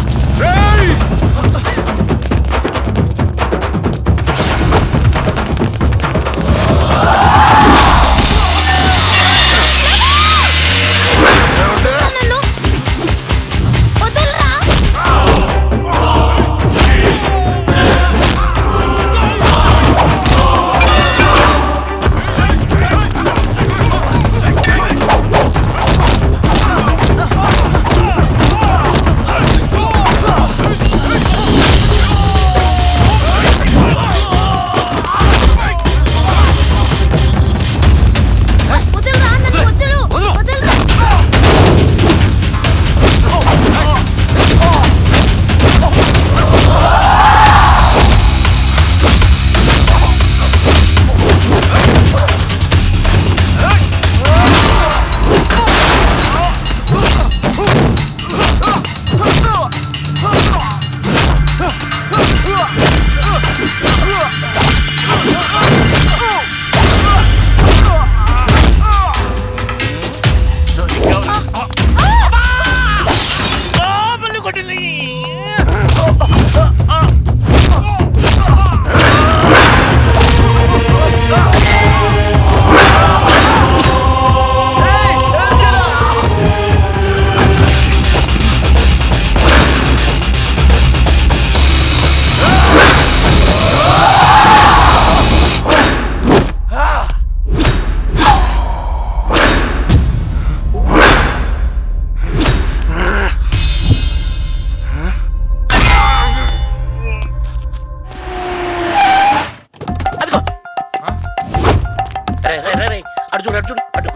అటు చూడు అటు చూడు అటు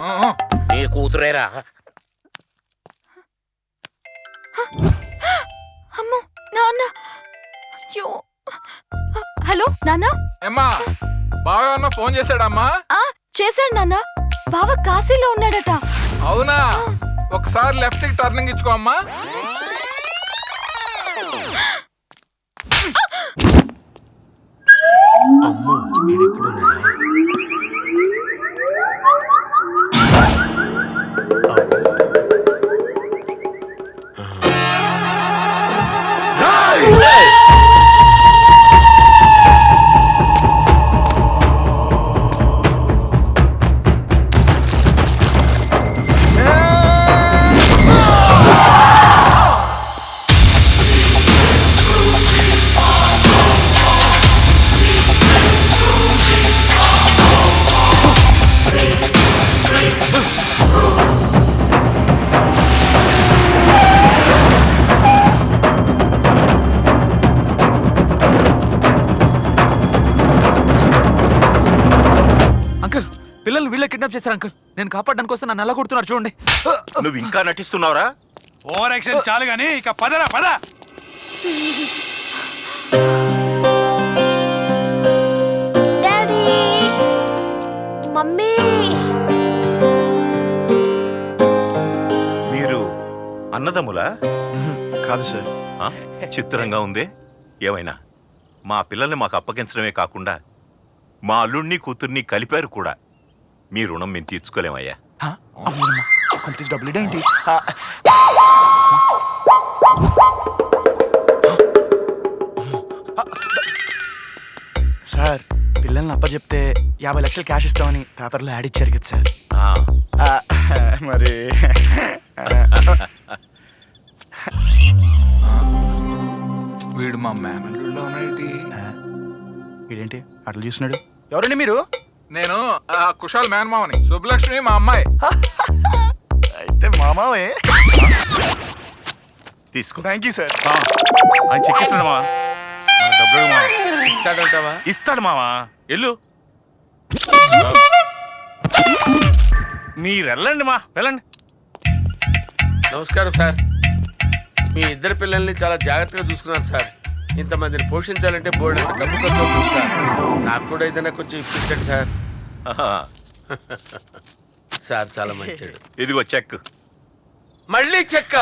నీ కూతురేరా. అమ్మో నాన్న, అయ్యో. హలో నాన్న. ఏమ్మా బాగా ఉన్న ఫోన్ చేశాడమ్మా? చేశాడు నాన్న. బావ కాశీలో ఉన్నాడట. అవునా? ఒకసారి లెఫ్ట్ కి టర్నింగ్ ఇచ్చుకో అమ్మా. అమ్మో వీడెక్కడున్నాడా? పిల్లల్ని వీళ్ళే కిడ్నాప్ చేశారు అంకుల్. నేను కాపాడడానికి వస్తే నన్ను ఎలా కొడుతున్నారు చూడండి. నువ్వు ఇంకా నటిస్తున్నావురా? ఓవర్ యాక్షన్ చాలు గానీ ఇక పదరా పద. Daddy, mummy. మీరు అన్నదమ్ములా? కాదు సార్. చిత్రంగా ఉందే. ఏమైనా మా పిల్లల్ని మాకు అప్పగించడమే కాకుండా మా అల్లుడిని కూతుర్ని కలిపారు కూడా. మీ రుణం మేము తీర్చుకోలేమయ్యా. డబ్బులు ఏంటి సార్? పిల్లల్ని అప్పచెప్తే 50 లక్షలు క్యాష్ ఇస్తామని పేపర్లో యాడ్ ఇచ్చారు కదా సార్. మరి వీడు మా మేనల్లుడిలో ఉన్నాడు. ఇదేంటి అట్లా చూస్తున్నాడు? ఎవరండి మీరు? నేను కుషాల్ మేనమావని. శుభలక్ష్మి మా అమ్మాయి. అయితే మామావే. తీసుకో. Thank you sir. ఆయన చెక్ ఇస్తాడు మావా. డబ్బులు మావా ఇస్తాడంటావా? ఇస్తాడు మావా. ఎల్లు మీరు వెళ్ళండి మా వెళ్ళండి. నమస్కారం సార్. మీ ఇద్దరు పిల్లల్ని చాలా జాగ్రత్తగా చూసుకున్నారు సార్. ఇంతమందిని పోషించాలంటే బోర్డు డబ్బు ఖర్చు అవుతుంది సార్. నాకు కూడా ఏదైనా కొంచెం ఇప్పించండి సార్. సార్ చాలా మంచిది. ఇదిగో చెక్. మళ్ళీ చెక్క?